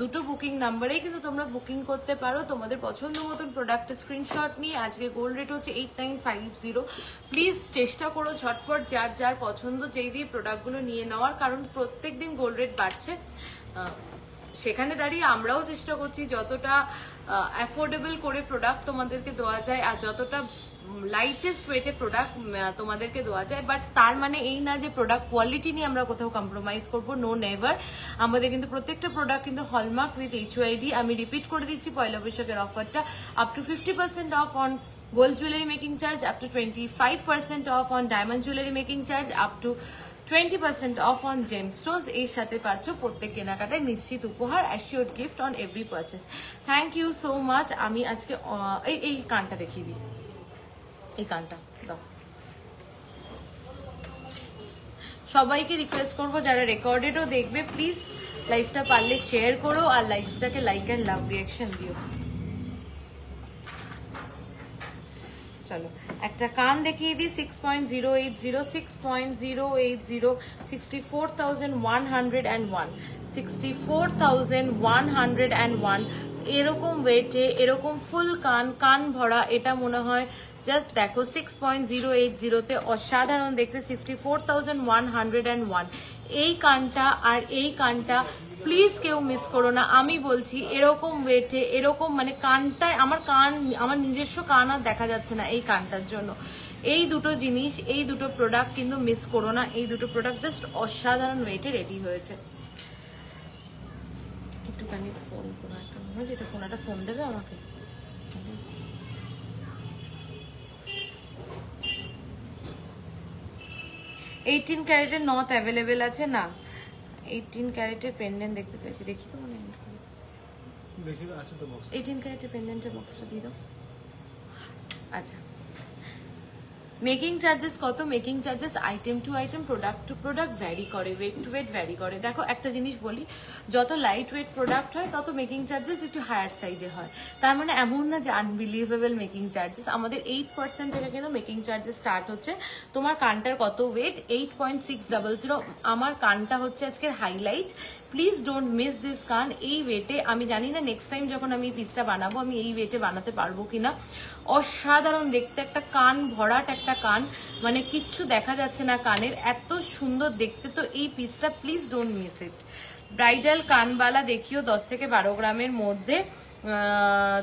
দুটো বুকিং নাম্বারেই কিন্তু তোমরা বুকিং করতে পারো তোমাদের পছন্দ মতন প্রোডাক্টের স্ক্রিনশট নিয়ে। আজকে গোল্ড রেট হচ্ছে 8950। প্লিজ চেষ্টা করো ঝটপট যার যার পছন্দ যেই প্রোডাক্টগুলো নিয়ে নেওয়ার, কারণ প্রত্যেক দিন গোল্ড রেট বাড়ছে। সেখানে দাঁড়িয়ে আমরাও চেষ্টা করছি যতটা অ্যাফোর্ডেবল করে প্রোডাক্ট তোমাদেরকে দেওয়া যায় আর যতটা লাইটেস্ট ওয়েটে প্রোডাক্ট তোমাদেরকে দেওয়া যায়। বাট তার মানে এই না যে প্রোডাক্ট কোয়ালিটি নিয়ে আমরা কোথাও কম্প্রোমাইজ করবো, নো নেভার। আমাদের কিন্তু প্রত্যেকটা প্রোডাক্ট কিন্তু হলমার্ক উইথ HYD। আমি রিপিট করে দিচ্ছি পয়লা বৈশাখের অফারটা, up to 50% off on gold jewelry making charge, up to 25% off on diamond jewelry making charge, up to 20% off on gemstones। এর সাথে পাচ্ছ প্রত্যেক কেনাকাটায় নিশ্চিত উপহার, assured gift on every purchase. Thank you so much. আমি আজকে এই কানটা দেখিয়ে দিই, এই কানটা দাও। সবাইকে রিকোয়েস্ট করবো যারা রেকর্ডেডও দেখবে প্লিজ লাইভটা পারলে শেয়ার করো আর লাইভটাকে লাইক অ্যান্ড লাভ রিয়াকশন দিও। চলো একটা কান দেখিয়ে দিই, 6.080 6.080 64,101 64,101। এরকম ওয়েটে এরকম ফুল কান ভরা, এটা মনে হয় জাস্ট দেখো 6.080-তে অসাধারণ দেখতে। 64,101 এই কানটা আর এই কানটা প্লিজ কেউ মিস করো না। আমি বলছি এরকম ওয়েটে এরকম মানে কানটায় আমার নিজস্ব কান আর দেখা যাচ্ছে না এই কানটার জন্য। এই দুটো জিনিস, এই দুটো প্রোডাক্ট কিন্তু মিস করো না। এই দুটো প্রোডাক্ট জাস্ট অসাধারণ ওয়েটে রেডি হয়েছে। একটুখানি ফোন করো, একটা মনে হয় একটা ফোন দেবে আমাকে। 18 ক্যারেটের নথ অ্যাভেলেবেল আছে না? 18 ক্যারেটের পেন্ডেন্ট দেখতে চাইছি, দেখি তো মনে দেখি তো আছে তো বক্স। 18 ক্যারেটের পেন্ডেন্টের বক্সটা দিয়ে দাও। আচ্ছা মেকিং চার্জেস কত? Making charges item to item, product to product vary করে, ওয়েট টু ওয়েট ভ্যারি করে। দেখো একটা জিনিস বলি, যত লাইট ওয়েট প্রোডাক্ট হয় তত মেকিং চার্জেস একটু হায়ার সাইডে হয়। তার মানে এমন না যে আনবিলিভেবল মেকিং চার্জেস। আমাদের 8% থেকে কিন্তু মেকিং চার্জেস স্টার্ট হচ্ছে। তোমার কানটার কত ওয়েট? 8.600। আমার কানটা হচ্ছে আজকের highlight. Please don't miss this কান। এই ওয়েটে আমি জানি না নেক্সট টাইম যখন আমি পিসটা বানাবো আমি এই ওয়েটে বানাতে পারবো কিনা। অসাধারণ দেখতে, একটা কান ভরাট একটা কান, মানে কিচ্ছু দেখা যাচ্ছে না কানের, এত সুন্দর দেখতে। তো এই পিসটা please don't miss it. Bridal কানবালা দেখিও 10 থেকে 12 গ্রামের মধ্যে।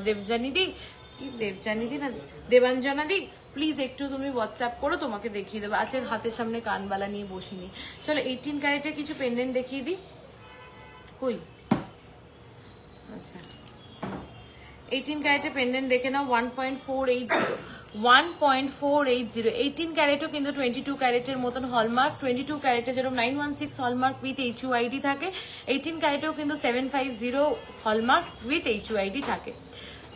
দেবজানিদি, কি দেবজানিদি না দেবাঞ্জনাদি, প্লিজ একটু তুমি হোয়াটসঅ্যাপ করো, তোমাকে দেখিয়ে দেবো। আজকে হাতের সামনে কানবালা নিয়ে বসিনি। চলো 18 ক্যারেটের কিছু পেন্ডেন্ট দেখিয়ে দিই। কই? আচ্ছা 18 ক্যারেটের পেন্ডেন্ট দেখে নাও। 1.480, 1.480। 18 ক্যারেটও কিন্তু 22 ক্যারেটের মতন হলমার্ক। 22 ক্যারেটে যেরকম 916 হলমার্ক উইথ HUID থাকে, 18 ক্যারেটেও কিন্তু 750 হলমার্ক উইথ HUID থাকে।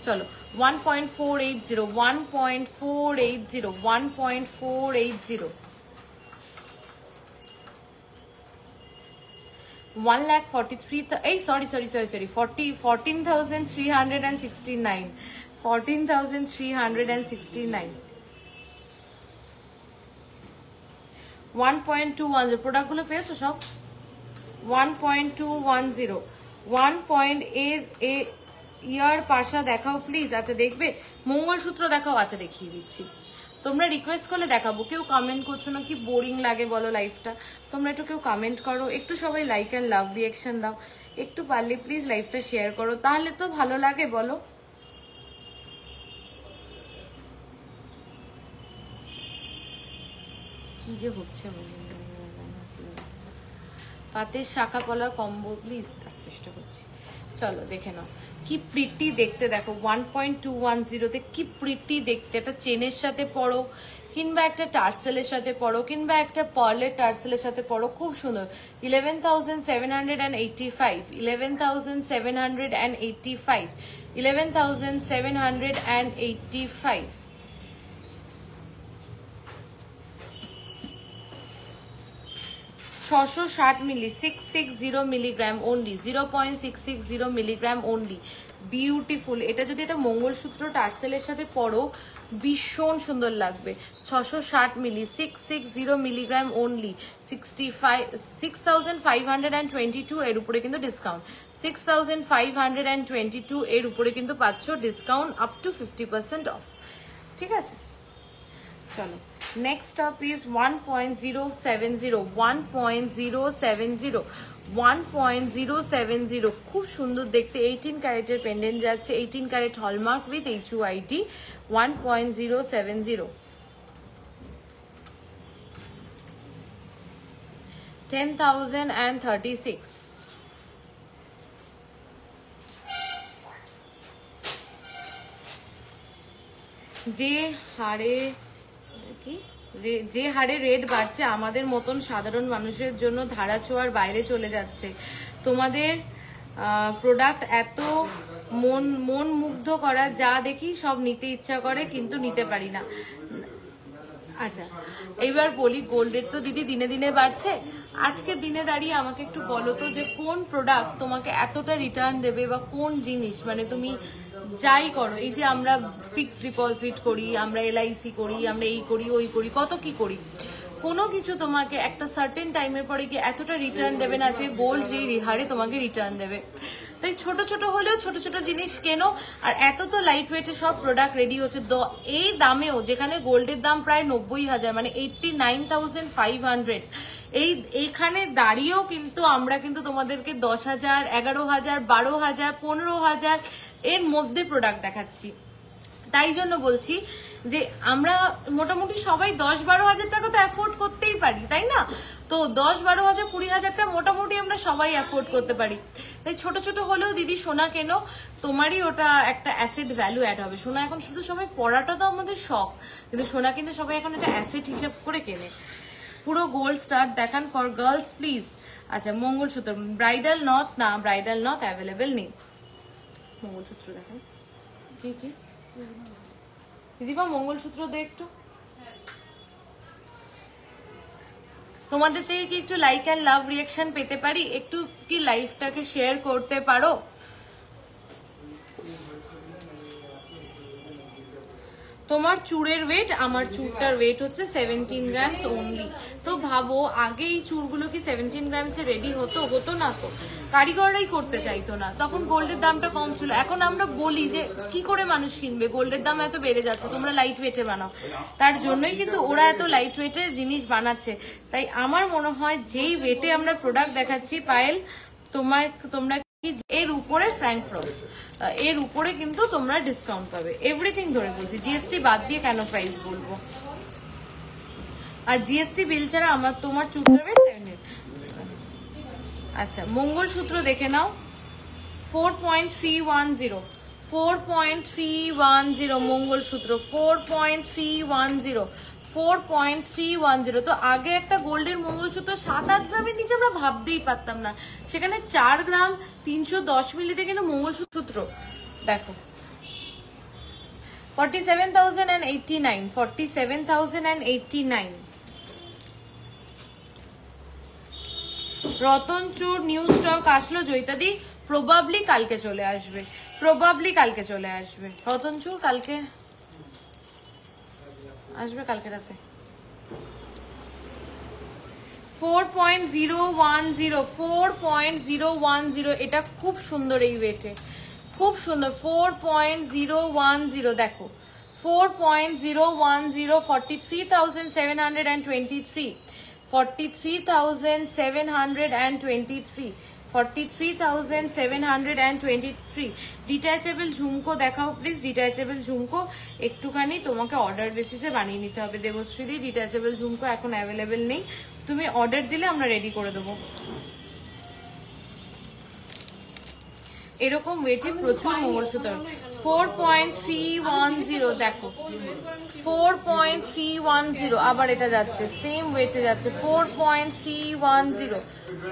চলো 1.480, 1.480, 1.480, 1,43,000, এই সরি 14,369, 14,369, 1.210। প্রোডাক্টগুলো পেয়েছো সব? 1.210, 1.8 ইয়ার পাশা দেখাও প্লিজ। আচ্ছা দেখবে? মঙ্গলসূত্র দেখাও। আচ্ছা দেখিয়ে দিচ্ছি। তোমরা রিকোয়েস্ট করলে দেখাবো। কেউ কমেন্ট করছো না, কি বোরিং লাগে বলো লাইফটা। তোমরা একটু কেউ কমেন্ট করো, একটু সবাই লাইক অ্যান্ড লাভ রিয়াকশন দাও, একটু পারলে প্লিজ লাইফটা শেয়ার করো, তাহলে তো ভালো লাগে বলো। কি যে হচ্ছে পাতের শাখা পলার কম্বো প্লিজ, তার চেষ্টা করছি। চলো দেখে নাও কি প্রিটি দেখতে। দেখো 1.210 কি প্রিটি দেখতে। একটা চেনের সাথে পরো, কিংবা একটা টার্সেলের সাথে পরো, কিংবা একটা পার্লের টার্সেলের সাথে পরো, খুব সুন্দর। 11,785, 11,785, 11,785। 660 মিলি, 660 milligram only, 0.660 milligram only. Beautiful. এটা যদি এটা মঙ্গলসূত্র টার্সেলের সাথে পরো ভীষণ সুন্দর লাগবে। 660 মিলি, 660 মিলিগ্রাম ওনলি, 6,522 এর উপরে কিন্তু ডিসকাউন্ট। 6,522 এর উপরে কিন্তু পাচ্ছ ডিসকাউন্ট আপ টু 50% অফ। ঠিক আছে, চলো নেক্সট আপ ইজ 1.070, 1.070, 1.070। খুব সুন্দর দেখতে। 18 ক্যারেটের পেন্ডেন্ট যাচ্ছে, 18 ক্যারেট হলমার্ক উইথ HUID, 1.070, 10,036। যে হারে রেট বাড়ছে আমাদের মতন সাধারণ মানুষের জন্য ধারা ছোঁয়ার বাইরে চলে যাচ্ছে। তোমাদের প্রোডাক্ট এত মন মুগ্ধ করা, যা দেখি সব নিতে ইচ্ছা করে কিন্তু নিতে পারি না। আচ্ছা এইবার বলি, গোল্ডের তো দিদি দিনে দিনে বাড়ছে। আজকে দিনে দাঁড়িয়ে আমাকে একটু বলো তো যে কোন প্রোডাক্ট তোমাকে এতটা রিটার্ন দেবে, বা কোন জিনিস, মানে তুমি যাই করো, এই যে আমরা ফিক্সড ডিপোজিট করি, আমরা LIC করি, আমরা এই করি ওই করি, কত কি করি, কোনো কিছু তোমাকে একটা সার্টেন টাইমের পরে কি এতটা রিটার্ন দেবে না যে গোল্ড যে হারে তোমাকে রিটার্ন দেবে। তাই ছোট ছোট হলেও ছোট ছোট জিনিস কেনো। আর এত তো লাইট ওয়েটে সব প্রোডাক্ট রেডি হচ্ছে এই দামেও, যেখানে গোল্ডের দাম প্রায় 90,000, মানে 89,500, এইখানে দাঁড়িয়েও কিন্তু আমরা কিন্তু তোমাদেরকে 10,000, 11,000, 12,000, 15,000 এর মধ্যে প্রোডাক্ট দেখাচ্ছি। তাই জন্য বলছি যে আমরা মোটামুটি সবাই 10-12,000 টাকা তো অ্যাফোর্ড করতেই পারি, তাই না? তো 10-12,000, 20,000টা মোটামুটি আমরা সবাই অ্যাফোর্ড করতে পারি। তাই ছোট ছোট হলেও দিদি সোনা কেন, তোমারই ওটা একটা অ্যাসেট ভ্যালু অ্যাড হবে। সোনা এখন শুধু সবাই পড়াটা তো আমাদের শখ, কিন্তু সোনা কিন্তু সবাই এখন একটা অ্যাসেট হিসেব করে কেনে। পুরো গোল্ড স্টার দেখান ফর গার্লস প্লিজ। আচ্ছা মঙ্গলসূত্র, ব্রাইডাল নথ না, ব্রাইডাল নথ অ্যাভেলেবেল নেই। মঙ্গলসূত্র দেখান, কি কি দিদিবা মঙ্গলসূত্র দে একটু। তোমাদের থেকে কি একটু লাইক অ্যান্ড লাভ রিয়াকশন পেতে পারি? একটু কি লাইভটাকে শেয়ার করতে পারো? তোমার চুড়ের ওয়েট, আমার চুড়টার ওয়েট হচ্ছে 17 গ্রামস অনলি। তো ভাবো আগে এই চুড়গুলো কি 17 গ্রামসে রেডি হতো না তো, কারিগররাই করতে চাইতো না, তখন গোল্ডের দামটা কম ছিল। এখন আমরা বলি যে কি করে মানুষ কিনবে, গোল্ডের দাম এত বেড়ে যাচ্ছে, তোমরা লাইট ওয়েটে বানাও। তার জন্যই কিন্তু ওরা এত লাইট ওয়েটের জিনিস বানাচ্ছে। তাই আমার মনে হয় যেই ওয়েটে আমরা প্রোডাক্ট দেখাচ্ছি পায়েল, তোমরা এর উপরে ফ্র্যাঙ্ক ফ্রস্ট, এর উপরে কিন্তু তোমরা ডিসকাউন্ট পাবে এভরিথিং ধরে বলছি, জিএসটি বাদ দিয়ে কেন প্রাইস বলবো। আর জিএসটি বিল ছাড়া তোমার চুট দেবে 7। আচ্ছা মঙ্গলসূত্র দেখে নাও, 4.310, 4.310 মঙ্গলসূত্র, 4.310, 4.310। তো আগে একটা গোল্ডের মঙ্গলসূত্র 7-8 গ্রামের নিচে আমরা ভাবতেই পারতাম না, সেখানে 4 গ্রাম 310 মিলিতে কিন্তু মঙ্গলসূত্র দেখো 47,089, 47,089। রতনচুর নিউ স্টক আসলো জয়িতাদি, প্রবাবলি কালকে চলে আসবে, প্রবাবলি কালকে চলে আসবে। রতনচুর কালকে আসবে, কালকে রাতে। 4.010, 4.010, এটা খুব সুন্দর এই ওয়েটে, খুব সুন্দর। 4.010 দেখো, 4.010, 43,723, 43,723, 43,723। ডিট্যাচেবল ঝুমকো দেখাও প্লিজ, ডিট্যাচেবল ঝুমকো একটুখানি তোমাকে অর্ডার বেসিসে বানিয়ে নিতে হবে দেবশ্রীদি। ডিট্যাচেবল ঝুমকো এখন অ্যাভেলেবেল নেই, তুমি অর্ডার দিলে আমরা রেডি করে দেবো। এরকম ওয়েটে প্রচুর মঙ্গলসূত্র। 4.310 দেখো, 4.310 আবার এটা যাচ্ছে, সেম ওয়েটে যাচ্ছে। 4.310,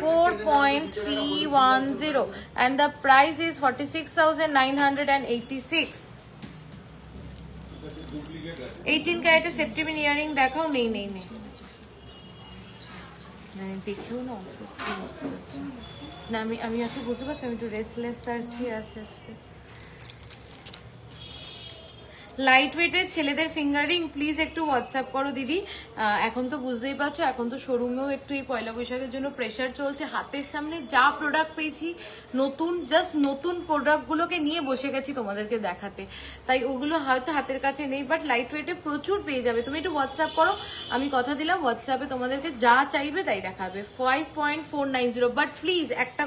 4.310 and the price is 46,986। 18 ক্যারেটের সেপ্টিমিন ইয়ারিং দেখাও, নেই নেই নেই, দেখেও না অস্বস্তি হচ্ছে না। আমি আজকে বুঝতে পারছি, আমি একটু রেস্টলেস সার্চই আছে আজকে। লাইট ওয়েটের ছেলেদের ফিঙ্গারিং প্লিজ একটু হোয়াটসঅ্যাপ করো দিদি। এখন তো বুঝতেই পারছো, এখন তো শোরুমেও একটু এই পয়লা বৈশাখের জন্য প্রেশার চলছে। হাতের সামনে যা প্রোডাক্ট পেয়েছি নতুন, জাস্ট নতুন প্রোডাক্টগুলোকে নিয়ে বসে গেছি তোমাদেরকে দেখাতে, তাই ওগুলো হয়তো হাতের কাছে নেই, বাট লাইট ওয়েটে প্রচুর পেয়ে যাবে। তুমি একটু হোয়াটসঅ্যাপ করো, আমি কথা দিলাম হোয়াটসঅ্যাপে তোমাদেরকে যা চাইবে তাই দেখাবে। 5.490, বাট প্লিজ একটা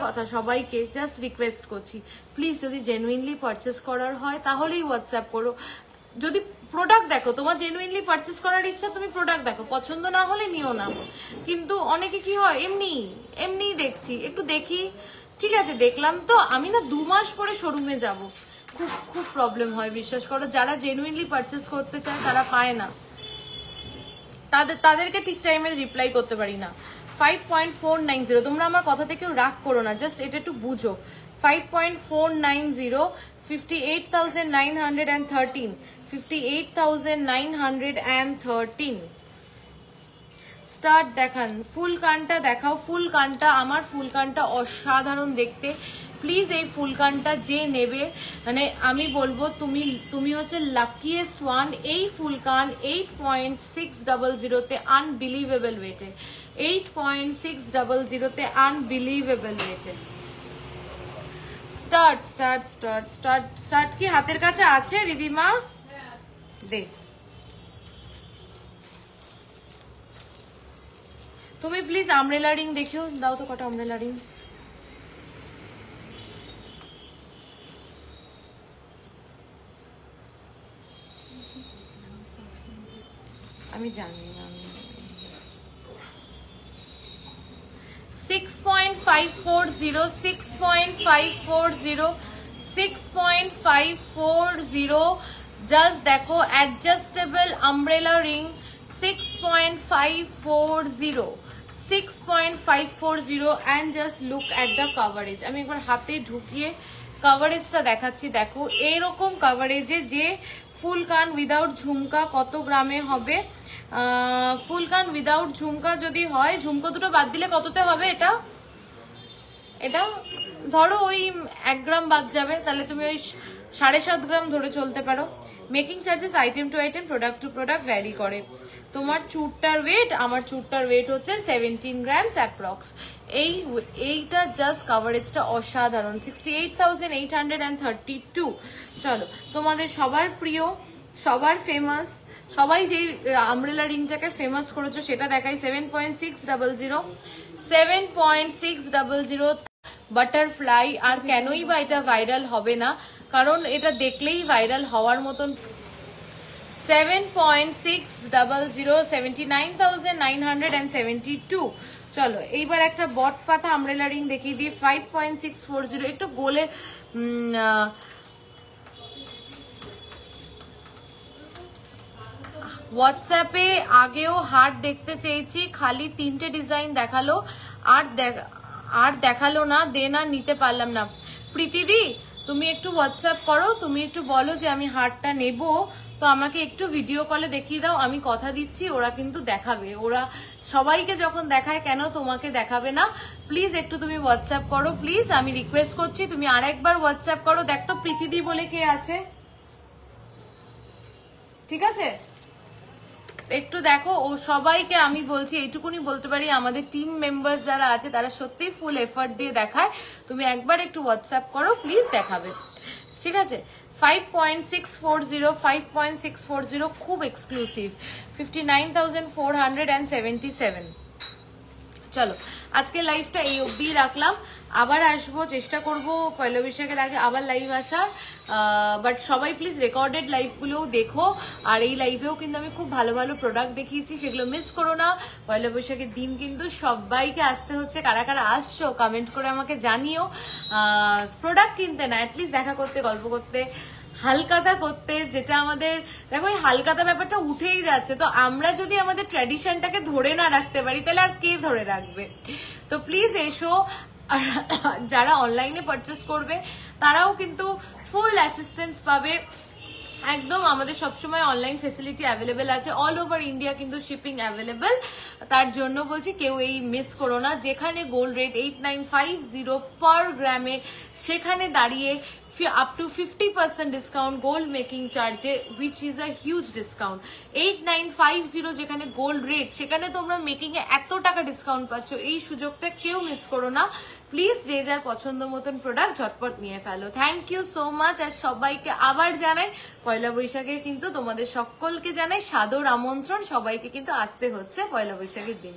কথা সবাইকে জাস্ট রিকোয়েস্ট করছি, প্লিজ যদি জেনুইনলি পারচেস করার হয় তাহলেই হোয়াটসঅ্যাপ করো। যদি প্রোডাক্ট দেখো, তোমার জেনুইনলি পারচেস করার ইচ্ছা, তুমি প্রোডাক্ট দেখো, পছন্দ না হলে নিও না। কিন্তু অনেকে কি হয়, এমনি দেখছি, একটু দেখি, ঠিক আছে দেখলাম তো, আমি না 2 মাস পরে শোরুমে যাব, খুব প্রবলেম হয় বিশ্বাস করো। যারা জেনুইনলি পারচেস করতে চায় তারা পায় না, তাদেরকে ঠিক টাইমে রিপ্লাই করতে পারি না। 5.490, তোমরা আমার কথা থেকে রাগ করো না, জাস্ট এটা একটু বুঝো। 5.490, 58,913, 58,913। স্টার্ট দেখান, ফুল কানটা দেখাও, ফুল কানটা, আমার ফুল কানটা অসাধারণ দেখতে। প্লিজ এই ফুল কানটা যে নেবে, মানে আমি বলবো তুমি হচ্ছে লাকিয়েস্ট ওয়ান। এই ফুল কান 8.600 আনবিলিভেবল ওয়েটে, 8.600 আনবিলিভেবল ওয়েটে। স্টার্ট কি হাতের কাছে আছে রিদিমা? দে, তুমি প্লিজ আমরেলা রিং দেখিও, দাও তো কটা আমরেলা রিং। আমি জানি না। 6.540, 6.540, 6.540, জাস্ট দেখো adjustable umbrella ring 6.540, 6.540 and just look at the coverage। আমি একবার হাতে ঢুকিয়ে কভারেজটা দেখাচ্ছি, দেখো এরকম কভারেজে যে ফুল কান উইদাউট ঝুমকা কত গ্রামে হবে? ফুল কান উইদাউট ঝুমকা যদি হয়, ঝুমকা দুটো বাদ দিলে কততে হবে এটা? এটা ধরো ওই 1 গ্রাম বাদ যাবে, তাহলে তুমি ওই 7.5 গ্রাম ধরে চলতে পারো। Making charges item to item, product to product vary করে। তোমার চুরটার ওয়েট, আমার চুরটার ওয়েট হচ্ছে 17 গ্রামস অ্যাপ্রক্স। এইটা জাস্ট কাভারেজটা অসাধারণ, 68,832। চলো তোমাদের সবার প্রিয়, সবার ফেমাস, সবাই যেই আমব্রেলা রিংটাকে ফেমাস করেছো সেটা দেখাই। 7.600, 7.600 বাটারফ্লাই। আর কেনই বা এটা ভাইরাল হবে না, কারণ এটা দেখলেই ভাইরাল হওয়ার মতন। 7.600, 79,972। চলো এইবার একটা বট পাতা আমব্রেলা রিং দেখিয়ে দিই। 5.640, একটু গোলের হোয়াটসঅ্যাপে আগেও হার্ট দেখতে চেয়েছি, খালি 3টে ডিজাইন দেখালো, আর দেখালো না, দেন আর নিতে পারলাম না। প্রীতিদি তুমি একটু হোয়াটসঅ্যাপ করো, তুমি একটু বলো যে আমি হার্টটা নেব, তো আমাকে একটু ভিডিও কলে দেখিয়ে দাও। আমি কথা দিচ্ছি ওরা কিন্তু দেখাবে, ওরা সবাইকে যখন দেখায় কেন তোমাকে দেখাবে না? প্লিজ একটু তুমি হোয়াটসঅ্যাপ করো, প্লিজ আমি রিকোয়েস্ট করছি, তুমি আরেকবার হোয়াটসঅ্যাপ করো। দেখ তো প্রীতিদি বলে কে আছে, ঠিক আছে? একটু দেখো, ও সবাইকে আমি বলছি, এইটুকুনি বলতে পারি, আমাদের টিম মেম্বার্স যারা আছে তারা সত্যিই ফুল এফার্ট দিয়ে দেখায়। তুমি একবার একটু হোয়াটসঅ্যাপ করো, প্লিজ দেখাবে, ঠিক আছে? 5.640, 5.640 খুব এক্সক্লুসিভ, 59,477। চলো আজকে লাইভটা এই অবধি রাখলাম, আবার আসবো, চেষ্টা করব পয়লা বৈশাখের আগে আবার লাইভ আসার। বাট সবাই প্লিজ রেকর্ডেড লাইভগুলোও দেখো, আর এই লাইভেও কিন্তু আমি খুব ভালো ভালো প্রোডাক্ট দেখিয়েছি, সেগুলো মিস করো না। পয়লা বৈশাখের দিন কিন্তু সবাইকে আসতে হচ্ছে, কারা কারা আসছো কমেন্ট করে আমাকে জানিও। প্রোডাক্ট কিনতে না, অ্যাটলিস্ট দেখা করতে, গল্প করতে, হালকাতা করতে, যেটা আমাদের দেখো এই হালকাতা ব্যাপারটা উঠেই যাচ্ছে। তো আমরা যদি আমাদের ট্র্যাডিশনটাকে ধরে না রাখতে পারি, তাহলে আর কে ধরে রাখবে? তো প্লিজ এসো। আর যারা অনলাইনে পারচেস করবে তারাও কিন্তু ফুল অ্যাসিস্ট্যান্স পাবে, একদম আমাদের সবসময় অনলাইন ফেসিলিটি অ্যাভেলেবেল আছে, অল ওভার ইন্ডিয়া কিন্তু শিপিং অ্যাভেলেবেল। তার জন্য বলছি কেউ এই মিস করো না। যেখানে গোল্ড রেট 8950 পার গ্রামে, সেখানে দাঁড়িয়ে up to 50% discount gold making চার্জে, which is a huge discount। 8950 যেখানে গোল্ড রেট, সেখানে তোমরা মেকিং এ এত টাকা ডিসকাউন্ট পাচ্ছ, এই সুযোগটা কেউ মিস করো না। প্লিজ যে যার পছন্দ মতন প্রোডাক্ট ঝটপট নিয়ে ফেলো। Thank you so much. আর সবাইকে আবার জানাই পয়লা বৈশাখে কিন্তু তোমাদের সকলকে জানাই সাদর আমন্ত্রণ, সবাইকে কিন্তু আসতে হচ্ছে পয়লা বৈশাখের দিন।